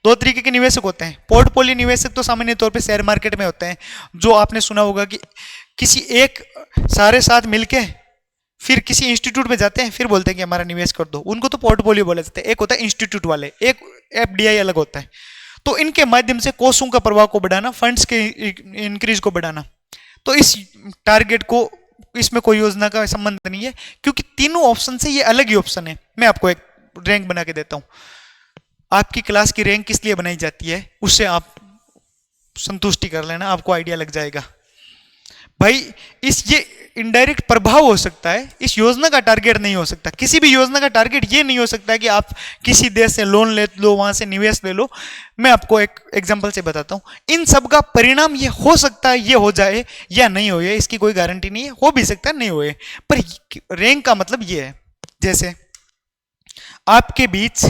दो तरीके के निवेशक होते हैं। पोर्टफोलियो निवेशक तो सामान्य तौर पे शेयर मार्केट में होते हैं, जो आपने सुना होगा कि किसी एक सारे साथ मिलके फिर किसी इंस्टीट्यूट में जाते हैं, फिर बोलते हैं कि हमारा निवेश कर दो, उनको तो पोर्टफोलियो बोले जाते हैं। एक होता है इंस्टीट्यूट वाले, एक एफडीआई अलग होता है। तो इनके माध्यम से कोषों का प्रवाह को बढ़ाना, फंड्स के इंक्रीज को बढ़ाना। तो इस टारगेट को, इसमें कोई योजना का संबंध नहीं है, क्योंकि तीनों ऑप्शन से ये अलग ही ऑप्शन है। मैं आपको एक रैंक बना के देता हूं। आपकी क्लास की रैंक किस लिए बनाई जाती है उससे आप संतुष्टि कर लेना, आपको आइडिया लग जाएगा। भाई ये इनडायरेक्ट प्रभाव हो सकता है, इस योजना का टारगेट नहीं हो सकता। किसी भी योजना का टारगेट ये नहीं हो सकता कि आप किसी देश से लोन ले लो, वहां से निवेश ले लो। मैं आपको एक एग्जांपल से बताता हूं। इन सब का परिणाम ये हो सकता है, ये हो जाए या नहीं हो, इसकी कोई गारंटी नहीं है। हो भी सकता है, नहीं हो। पर रैंक का मतलब ये है, जैसे आपके बीच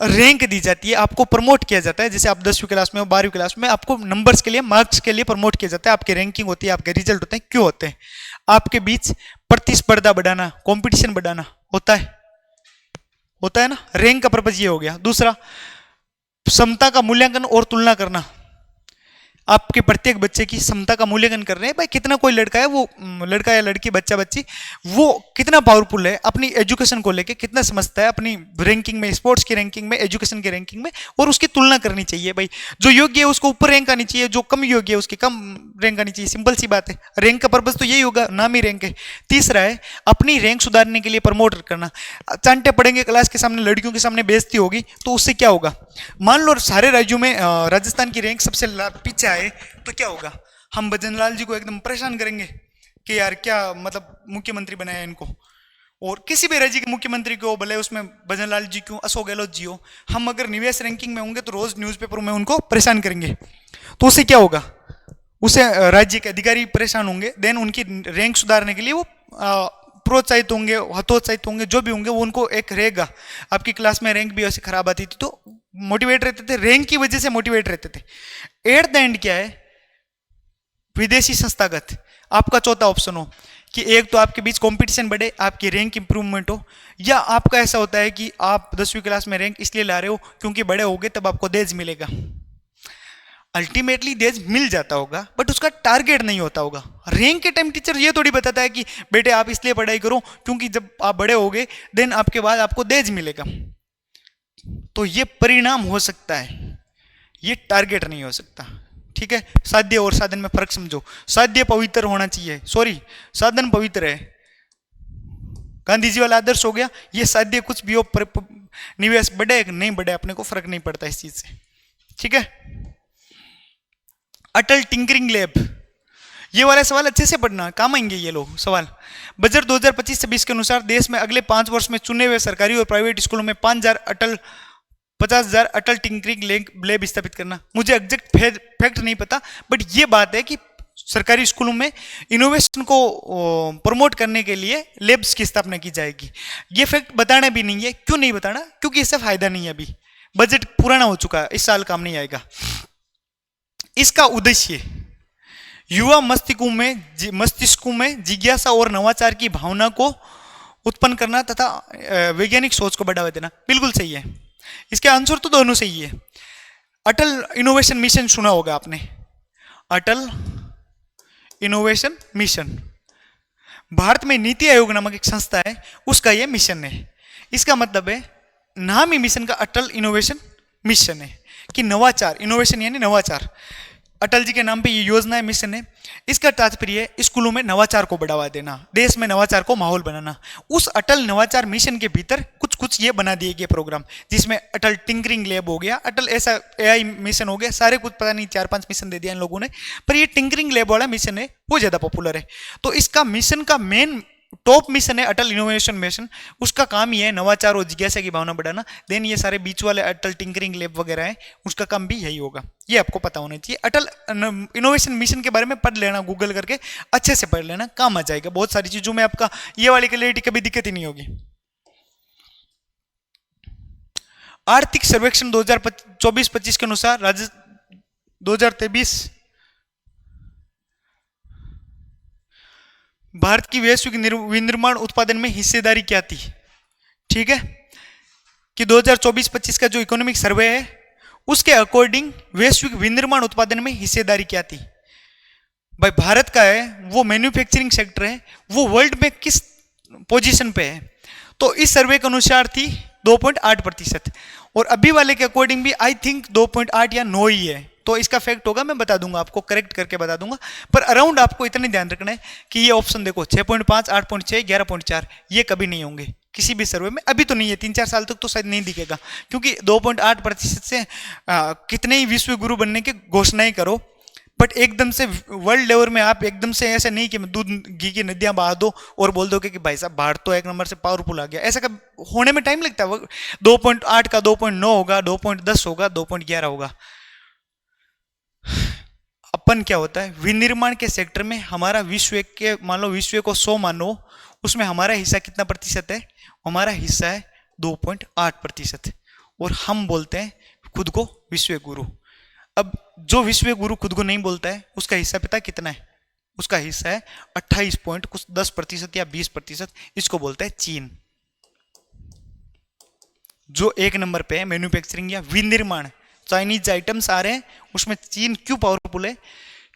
रैंक दी जाती है, आपको प्रमोट किया जाता है। जैसे आप 10वीं क्लास में हो, 12वीं क्लास में, आपको नंबर्स के लिए, मार्क्स के लिए प्रमोट किया जाता है। आपकी रैंकिंग होती है, आपके रिजल्ट होते हैं। क्यों होते हैं? आपके बीच प्रतिस्पर्धा बढ़ाना, कंपटीशन बढ़ाना होता है ना। रैंक का पर्पज ये हो गया। दूसरा, क्षमता का मूल्यांकन और तुलना करना। आपके प्रत्येक बच्चे की क्षमता का मूल्यांकन कर रहे हैं। भाई कितना कोई लड़का है, वो लड़का या लड़की, बच्चा बच्ची, वो कितना पावरफुल है, अपनी एजुकेशन को लेके कितना समझता है, अपनी रैंकिंग में, स्पोर्ट्स की रैंकिंग में, एजुकेशन की रैंकिंग में, और उसकी तुलना करनी चाहिए। भाई जो योग्य है उसको ऊपर रैंक आनी चाहिए, जो कम योग्य है उसकी कम रैंक आनी चाहिए। सिंपल सी बात है। रैंक का पर्पज तो यही होगा, नाम ही रैंक है। तीसरा है अपनी रैंक सुधारने के लिए प्रमोट करना। चांटे पड़ेंगे क्लास के सामने, लड़कियों के सामने बेइज्जती होगी, तो उससे क्या होगा? मान लो सारे राज्यों में राजस्थान की रैंक सबसे पीछे आए, तो क्या होगा? हम भजनलाल जी को एकदम परेशान करेंगे कि यार क्या मतलब मुख्यमंत्री बनाया इनको। और किसी भी राज्य के मुख्यमंत्री को, भले उसमें भजनलाल जी क्यों, अशोक गहलोत जी हो, हम अगर निवेश रैंकिंग में होंगे तो रोज न्यूज़पेपर में उनको परेशान करेंगे। तो उससे क्या होगा? उसे राज्य के अधिकारी परेशान होंगे, देन उनकी रैंक सुधारने के लिए वो प्रोत्साहित होंगे, हतोत्साहित होंगे, जो भी होंगे वो उनको एक रहेगा। आपकी क्लास में रैंक भी ऐसे खराब आती थी तो मोटिवेट रहते थे, रैंक की वजह से मोटिवेट रहते थे। एट द एंड क्या है? विदेशी संस्थागत। आपका चौथा ऑप्शन हो कि एक तो आपके बीच कंपटीशन बढ़े, आपकी रैंक इंप्रूवमेंट हो, या आपका ऐसा होता है कि आप 10वीं क्लास में रैंक इसलिए ला रहे हो क्योंकि बड़े होगे तब आपको दहेज मिलेगा। अल्टीमेटली दहेज मिल जाता होगा बट उसका टारगेट नहीं होता होगा। रैंक के टाइम टीचर ये थोड़ी बताता है कि बेटे आप इसलिए पढ़ाई करो क्योंकि जब आप बड़े होगे देन आपके बाद आपको दहेज मिलेगा। तो ये परिणाम हो सकता है, ये टारगेट नहीं हो सकता। ठीक है, साध्य और साधन में फर्क समझो। साध्य पवित्र होना चाहिए, सॉरी साधन पवित्र है, गांधी जी वाला आदर्श हो गया। ये साध्य कुछ भी हो, निवेश बढ़े नहीं बढ़े अपने को फर्क नहीं पड़ता इस चीज से। ठीक है, अटल टिंकरिंग लैब, ये वाला सवाल अच्छे से पढ़ना, काम आएंगे ये लोग सवाल। बजट 2025-26 के अनुसार देश में अगले 5 वर्ष में चुने हुए सरकारी और प्राइवेट स्कूलों में 50,000 अटल टिंकरिंग लैब स्थापित करना। मुझे एग्जैक्ट फैक्ट नहीं पता बट ये बात है कि सरकारी स्कूलों में इनोवेशन को प्रमोट करने के लिए लैब्स की स्थापना की जाएगी। ये फैक्ट बताना भी नहीं है। क्यों नहीं बताना? क्योंकि इससे फायदा नहीं है, अभी बजट पुराना हो चुका है, इस साल काम नहीं आएगा। इसका उद्देश्य युवा मस्तिष्कों में जिज्ञासा और नवाचार की भावना को उत्पन्न करना तथा वैज्ञानिक सोच को बढ़ावा देना। बिल्कुल सही है, इसके आंसर तो दोनों सही है। अटल इनोवेशन मिशन सुना होगा आपने, अटल इनोवेशन मिशन भारत में नीति आयोग नामक एक संस्था है, उसका यह मिशन है। इसका मतलब है नाम ही मिशन का अटल इनोवेशन मिशन है कि नवाचार, इनोवेशन यानी नवाचार, अटल जी के नाम पे ये योजना है, मिशन है। इसका तात्पर्य है स्कूलों में नवाचार को बढ़ावा देना, देश में नवाचार को माहौल बनाना। उस अटल नवाचार मिशन के भीतर कुछ कुछ ये बना दिए गए प्रोग्राम, जिसमें अटल टिंकरिंग लैब हो गया, अटल ऐसा एआई मिशन हो गया, सारे कुछ पता नहीं 4-5 मिशन दे दिया इन लोगों ने, पर ये टिंकरिंग लैब वाला मिशन है वो ज्यादा पॉपुलर है। तो इसका मिशन का मेन टॉप मिशन है अटल इनोवेशन मिशन। उसका काम ही है नवाचार और जिज्ञासा की भावना बढ़ाना। देन ये सारे बीच वाले अटल टिंकरिंग लैब वगैरह है, उसका काम भी यही होगा। ये आपको पता होना चाहिए। अटल इनोवेशन मिशन के बारे में पढ़ लेना, गूगल करके अच्छे से पढ़ लेना, काम आ जाएगा। बहुत सारी चीजों में आपका ये वाली क्लैरिटी कभी दिक्कत ही नहीं होगी। आर्थिक सर्वेक्षण 2024-25 के अनुसार राज्य 2023 भारत की वैश्विक विनिर्माण उत्पादन में हिस्सेदारी क्या थी? ठीक है, कि 2024-25 का जो इकोनॉमिक सर्वे है उसके अकॉर्डिंग वैश्विक विनिर्माण उत्पादन में हिस्सेदारी क्या थी? भाई भारत का है वो मैन्युफैक्चरिंग सेक्टर है, वो वर्ल्ड में किस पोजीशन पे है? तो इस सर्वे के अनुसार थी 2.8%, और अभी वाले के अकॉर्डिंग भी आई थिंक 2.8 या 9 ही है। तो इसका फैक्ट होगा, मैं बता दूंगा आपको, करेक्ट करके बता दूंगा, पर अराउंड आपको इतने ध्यान रखना है कि ये ऑप्शन देखो 6.5, 8.6, 11.4 ये कभी नहीं होंगे किसी भी सर्वे में। अभी तो नहीं है, 3-4 साल तक तो शायद नहीं दिखेगा, क्योंकि 2.8% से कितने ही विश्व गुरु बनने की घोषणाएं करो, बट एकदम से वर्ल्ड लेवल में आप एकदम से ऐसा नहीं कि दूध घी की नदियां बहा दो और बोल दो कि भाई साहब भारत तो एक नंबर से पावरफुल आ गया। ऐसा कब होने में टाइम लगता है। 2.8 का 2.9 होगा, 2.10 होगा, 2.11 होगा। अपन क्या होता है विनिर्माण के सेक्टर में हमारा विश्व के, मान लो विश्व को 100 मानो, उसमें हमारा हिस्सा कितना प्रतिशत है? हमारा हिस्सा है 2.8%, और हम बोलते हैं खुद को विश्व गुरु। अब जो विश्व गुरु खुद को नहीं बोलता है उसका हिस्सा पता कितना है? उसका हिस्सा है 28.10% या 20%। इसको बोलता है चीन, जो 1 नंबर पे है मैन्युफैक्चरिंग या विनिर्माण। चाइनीज आइटम्स आ रहे हैं, उसमें चीन क्यों पावरफुल है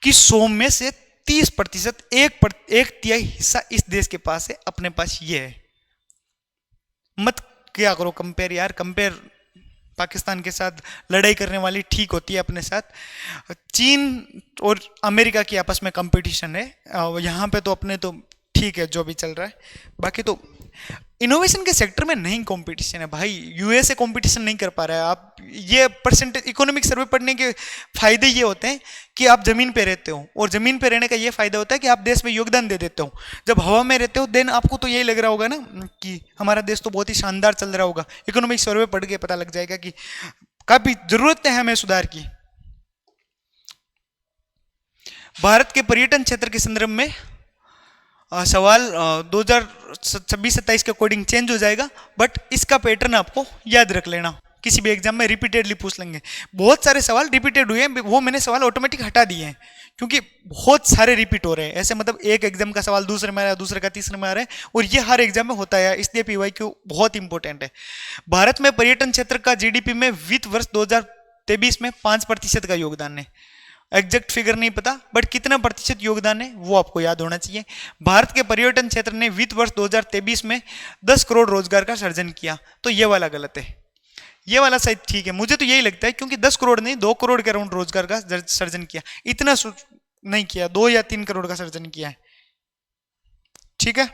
कि 100 में से 30%, एक तिहाई हिस्सा इस देश के पास है, अपने पास ये है। मत क्या करो कंपेयर यार, कंपेयर पाकिस्तान के साथ लड़ाई करने वाली ठीक होती है अपने साथ। चीन और अमेरिका की आपस में कंपटीशन है, यहाँ पे तो अपने तो ठीक है जो भी चल रहा है, बाकी तो इनोवेशन के सेक्टर में नहीं कंपटीशन है भाई। यूएसए कंपटीशन नहीं कर पा रहा है। आप ये परसेंटेज इकोनॉमिक सर्वे पढ़ने के फायदे ये होते हैं कि आप जमीन पे रहते हो, और जमीन पे रहने का ये फायदा होता है कि आप देश में योगदान दे देते हो। जब हवा में रहते हो देन आपको तो यही लग रहा होगा ना कि हमारा देश तो बहुत ही शानदार चल रहा होगा। इकोनॉमिक सर्वे पढ़ के पता लग जाएगा कि काफी जरूरत है हमें सुधार की। भारत के पर्यटन क्षेत्र के संदर्भ में सवाल 2026-27 के अकॉर्डिंग चेंज हो जाएगा, बट इसका पैटर्न आपको याद रख लेना। किसी भी एग्जाम में रिपीटेडली पूछ लेंगे। बहुत सारे सवाल रिपीटेड हुए हैं, वो मैंने सवाल ऑटोमेटिक हटा दिए हैं क्योंकि बहुत सारे रिपीट हो रहे हैं। ऐसे मतलब एक एग्जाम का सवाल दूसरे में आ रहा है, दूसरे का तीसरे में आ रहा है, और ये हर एग्जाम में होता है, इसलिए पीवाईक्यू बहुत इंपॉर्टेंट है। भारत में पर्यटन क्षेत्र का जीडीपी में वित्त वर्ष 2023 में 5% का योगदान है। एग्जैक्ट फिगर नहीं पता, बट कितना प्रतिशत योगदान है वो आपको याद होना चाहिए। भारत के पर्यटन क्षेत्र ने वित्त वर्ष 2023 में 10 करोड़ रोजगार का सृजन किया, तो ये वाला गलत है, ये वाला शायद ठीक है। मुझे तो यही लगता है क्योंकि 10 करोड़ नहीं 2 करोड़ के अराउंड रोजगार का सर्जन किया, इतना नहीं किया, 2 या 3 करोड़ का सर्जन किया है। ठीक है,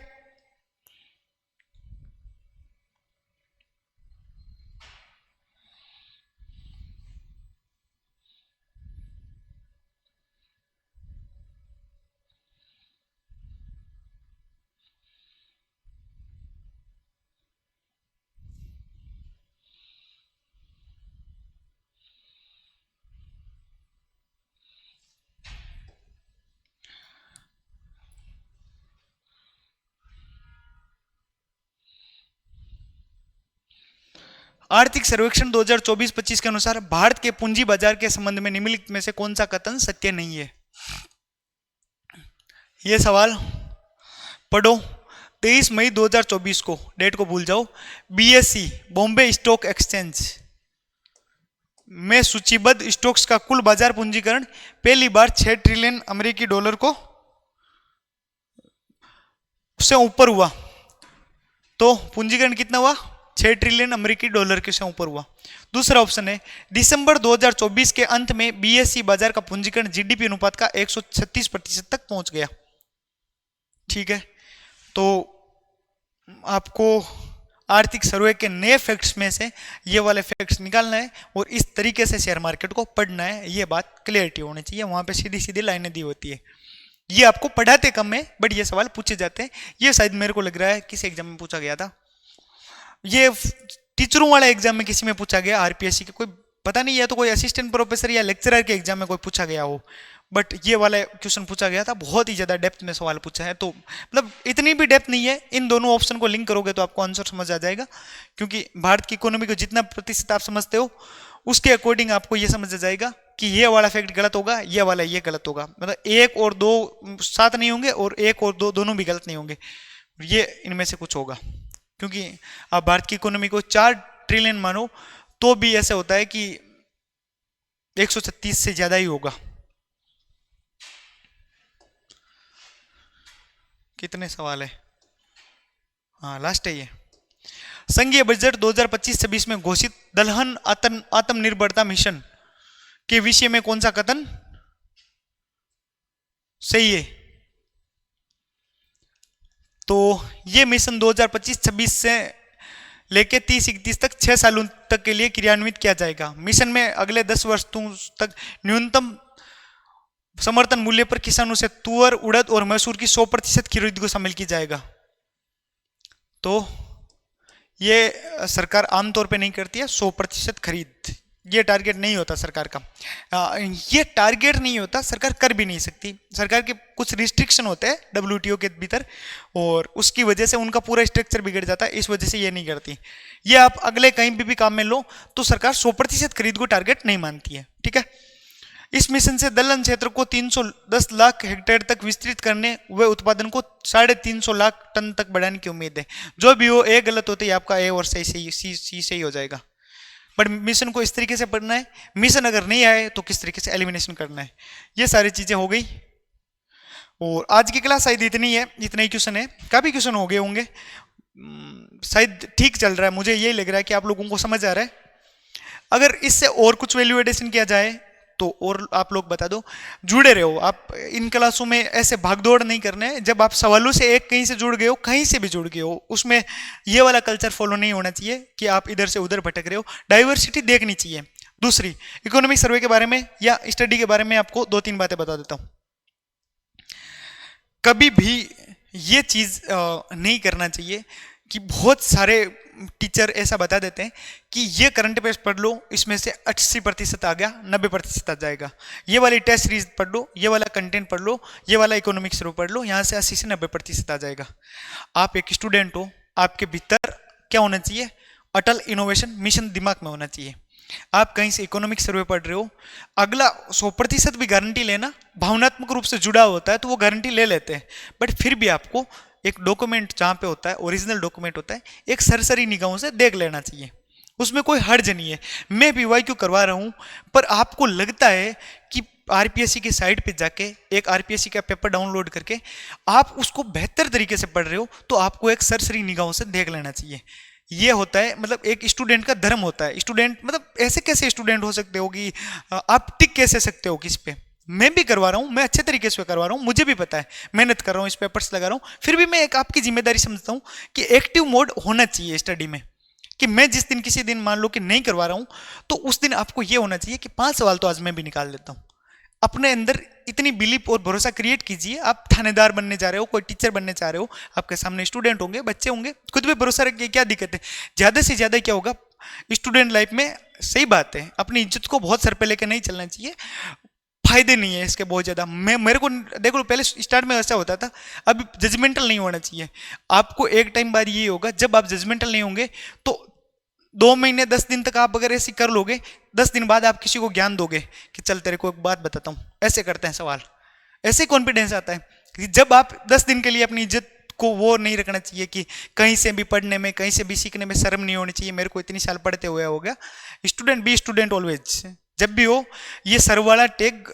आर्थिक सर्वेक्षण 2024-25 के अनुसार भारत के पूंजी बाजार के संबंध में निम्नलिखित में से कौन सा कथन सत्य नहीं है? यह सवाल पढ़ो। 23 मई 2024 को, डेट को भूल जाओ, बीएसई बॉम्बे स्टॉक एक्सचेंज में सूचीबद्ध स्टॉक्स का कुल बाजार पूंजीकरण पहली बार 6 ट्रिलियन अमेरिकी डॉलर को से ऊपर हुआ। तो पूंजीकरण कितना हुआ? 6 ट्रिलियन अमेरिकी डॉलर के से ऊपर हुआ। दूसरा ऑप्शन है दिसंबर 2024 के अंत में बीएसई बाजार का पूंजीकरण जीडीपी अनुपात का 136% तक पहुंच गया। ठीक है, तो आपको आर्थिक सर्वे के नए फैक्ट्स में से ये वाले फैक्ट्स निकालना है और इस तरीके से शेयर मार्केट को पढ़ना है। ये बात क्लियरिटी होनी चाहिए, वहां पे सीधी सीधी लाइनें दी होती है। ये आपको पढ़ाते कम है बट ये सवाल पूछे जाते हैं। ये शायद मेरे को लग रहा है किसी एग्जाम में पूछा गया था, ये टीचरों वाले एग्जाम में किसी में पूछा गया, आरपीएससी के कोई पता नहीं, या तो कोई असिस्टेंट प्रोफेसर या लेक्चरर के एग्जाम में कोई पूछा गया हो, बट ये वाला क्वेश्चन पूछा गया था। बहुत ही ज्यादा डेप्थ में सवाल पूछा है, तो मतलब इतनी भी डेप्थ नहीं है। इन दोनों ऑप्शन को लिंक करोगे तो आपको आंसर समझ आ जाएगा, क्योंकि भारत की इकोनॉमी को जितना प्रतिशत आप समझते हो उसके अकॉर्डिंग आपको ये समझ आ जाएगा कि ये वाला फैक्ट गलत होगा, ये वाला ये गलत होगा। मतलब 1 और 2 साथ नहीं होंगे और 1 और 2 दोनों भी गलत नहीं होंगे, ये इनमें से कुछ होगा। क्योंकि आप भारत की इकोनॉमी को 4 ट्रिलियन मानो तो भी ऐसा होता है कि 136 से ज्यादा ही होगा। कितने सवाल है? हाँ, लास्ट है ये। संघीय बजट 2025-26 में घोषित दलहन आत्मनिर्भरता मिशन के विषय में कौन सा कथन सही है? तो ये मिशन 2025-26 से लेके 30-31 तक 6 सालों तक के लिए क्रियान्वित किया जाएगा। मिशन में अगले 10 वर्षों तक न्यूनतम समर्थन मूल्य पर किसानों से तुअर, उड़द और मसूर की 100% खरीद को शामिल किया जाएगा। तो ये सरकार आमतौर पे नहीं करती है 100% खरीद, ये टारगेट नहीं होता सरकार का। ये टारगेट नहीं होता, सरकार कर भी नहीं सकती। सरकार के कुछ रिस्ट्रिक्शन होते हैं डब्ल्यूटीओ के भीतर और उसकी वजह से उनका पूरा स्ट्रक्चर बिगड़ जाता है, इस वजह से ये नहीं करती। ये आप अगले कहीं भी काम में लो तो सरकार 100% खरीद को टारगेट नहीं मानती है। ठीक है, इस मिशन से दलहन क्षेत्र को 310 लाख हेक्टेयर तक विस्तृत करने व उत्पादन को 350 लाख टन तक बढ़ाने की उम्मीद है। जो भी हो, ए गलत होते ही आपका ए और सी सही हो जाएगा। बट मिशन को इस तरीके से पढ़ना है, मिशन अगर नहीं आए तो किस तरीके से एलिमिनेशन करना है, ये सारी चीजें हो गई। और आज की क्लास शायद इतनी है, इतना ही क्वेश्चन है, काफी क्वेश्चन हो गए होंगे, शायद ठीक चल रहा है, मुझे यही लग रहा है कि आप लोगों को समझ आ रहा है। अगर इससे और कुछ वैल्यू एडिशन किया जाए तो और आप लोग बता दो। जुड़े रहो आप इन क्लासों में, ऐसे भागदौड़ नहीं करना है। जब आप सवालों से एक कहीं से जुड़ गए हो, कहीं से भी जुड़ गए हो, उसमें ये वाला कल्चर फॉलो नहीं होना चाहिए कि आप इधर से उधर भटक रहे हो। डाइवर्सिटी देखनी चाहिए। दूसरी, इकोनॉमिक सर्वे के बारे में या स्टडी के बारे में आपको 2-3 बातें बता देता हूं। कभी भी ये चीज नहीं करना चाहिए कि बहुत सारे टीचर ऐसा बता देते हैं कि ये करंट अफेयर्स पढ़ लो, इसमें से 80% आ गया, 90% आ जाएगा। ये वाली टेस्ट सीरीज पढ़ लो, ये वाला कंटेंट पढ़ लो, ये वाला इकोनॉमिक्स सर्वे पढ़ लो, यहाँ से 80 से 90% आ जाएगा। आप एक स्टूडेंट हो, आपके भीतर क्या होना चाहिए? अटल इनोवेशन मिशन दिमाग में होना चाहिए। आप कहीं से इकोनॉमिक सर्वे पढ़ रहे हो, अगला 100% भी गारंटी लेना भावनात्मक रूप से जुड़ा होता है तो वो गारंटी ले लेते हैं, बट फिर भी आपको एक डॉक्यूमेंट जहाँ पे होता है, ओरिजिनल डॉक्यूमेंट होता है, एक सरसरी निगाहों से देख लेना चाहिए, उसमें कोई हर्ज नहीं है। मैं पीवाईक्यू करवा रहा हूँ, पर आपको लगता है कि आरपीएससी की साइट पे जाके एक आरपीएससी का पेपर डाउनलोड करके आप उसको बेहतर तरीके से पढ़ रहे हो, तो आपको एक सरसरी निगाहों से देख लेना चाहिए। ये होता है, मतलब एक स्टूडेंट का धर्म होता है। स्टूडेंट मतलब ऐसे कैसे स्टूडेंट हो सकते हो कि आप टिक कैसे सकते हो किस पे। मैं भी करवा रहा हूँ, मैं अच्छे तरीके से करवा रहा हूँ, मुझे भी पता है, मेहनत कर रहा हूँ, इस पेपर्स लगा रहा हूँ, फिर भी मैं एक आपकी जिम्मेदारी समझता हूँ कि एक्टिव मोड होना चाहिए स्टडी में, कि मैं जिस दिन किसी दिन मान लो कि नहीं करवा रहा हूँ, तो उस दिन आपको ये होना चाहिए कि 5 सवाल तो आज मैं भी निकाल देता हूँ। अपने अंदर इतनी बिलीफ और भरोसा क्रिएट कीजिए। आप थानेदार बनने जा रहे हो, कोई टीचर बनने जा रहे हो, आपके सामने स्टूडेंट होंगे, बच्चे होंगे, खुद पे भरोसा रखिए। क्या दिक्कत है, ज्यादा से ज्यादा क्या होगा स्टूडेंट लाइफ में, सही बात है, अपनी इज्जत को बहुत सर पे लेकर नहीं चलना चाहिए, फायदे नहीं है इसके बहुत ज्यादा। मैं मेरे को देखो, पहले स्टार्ट में ऐसा होता था, अब जजमेंटल नहीं होना चाहिए। आपको एक टाइम बाद ये होगा, जब आप जजमेंटल नहीं होंगे तो 2 महीने 10 दिन तक आप अगर ऐसे कर लोगे, 10 दिन बाद आप किसी को ज्ञान दोगे कि चल तेरे को एक बात बताता हूँ, ऐसे करते हैं सवाल, ऐसे कॉन्फिडेंस आता है कि जब आप 10 दिन के लिए अपनी इज्जत को वो नहीं रखना चाहिए कि कहीं से भी पढ़ने में, कहीं से भी सीखने में शर्म नहीं होनी चाहिए, मेरे को इतनी साल पढ़ते हुए हो गया। स्टूडेंट बी स्टूडेंट ऑलवेज, जब भी हो ये सर वाला टैग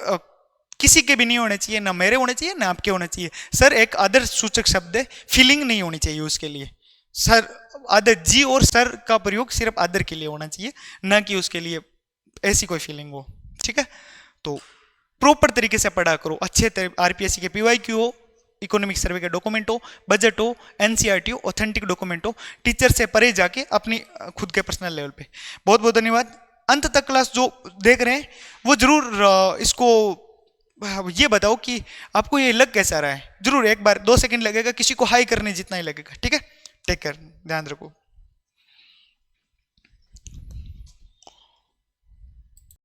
किसी के भी नहीं होने चाहिए, ना मेरे होने चाहिए ना आपके होने चाहिए। सर एक आदर सूचक शब्द है, फीलिंग नहीं होनी चाहिए उसके लिए। सर आदर, जी और सर का प्रयोग सिर्फ आदर के लिए होना चाहिए, ना कि उसके लिए ऐसी कोई फीलिंग हो। ठीक है, तो प्रॉपर तरीके से पढ़ा करो, अच्छे आरपीएससी के पीवाईक्यू हो, इकोनॉमिक सर्वे के डॉक्यूमेंट हो, बजट हो, एनसीईआरटी हो, ऑथेंटिक डॉक्यूमेंट हो, टीचर से परे जाके अपनी खुद के पर्सनल लेवल पे। बहुत बहुत धन्यवाद। अंत तक क्लास जो देख रहे हैं वो जरूर इसको ये बताओ कि आपको ये लग कैसा रहा है। जरूर एक बार 2 सेकंड लगेगा, किसी को हाई करने जितना ही लगेगा। ठीक है, टेक केयर, ध्यान रखो।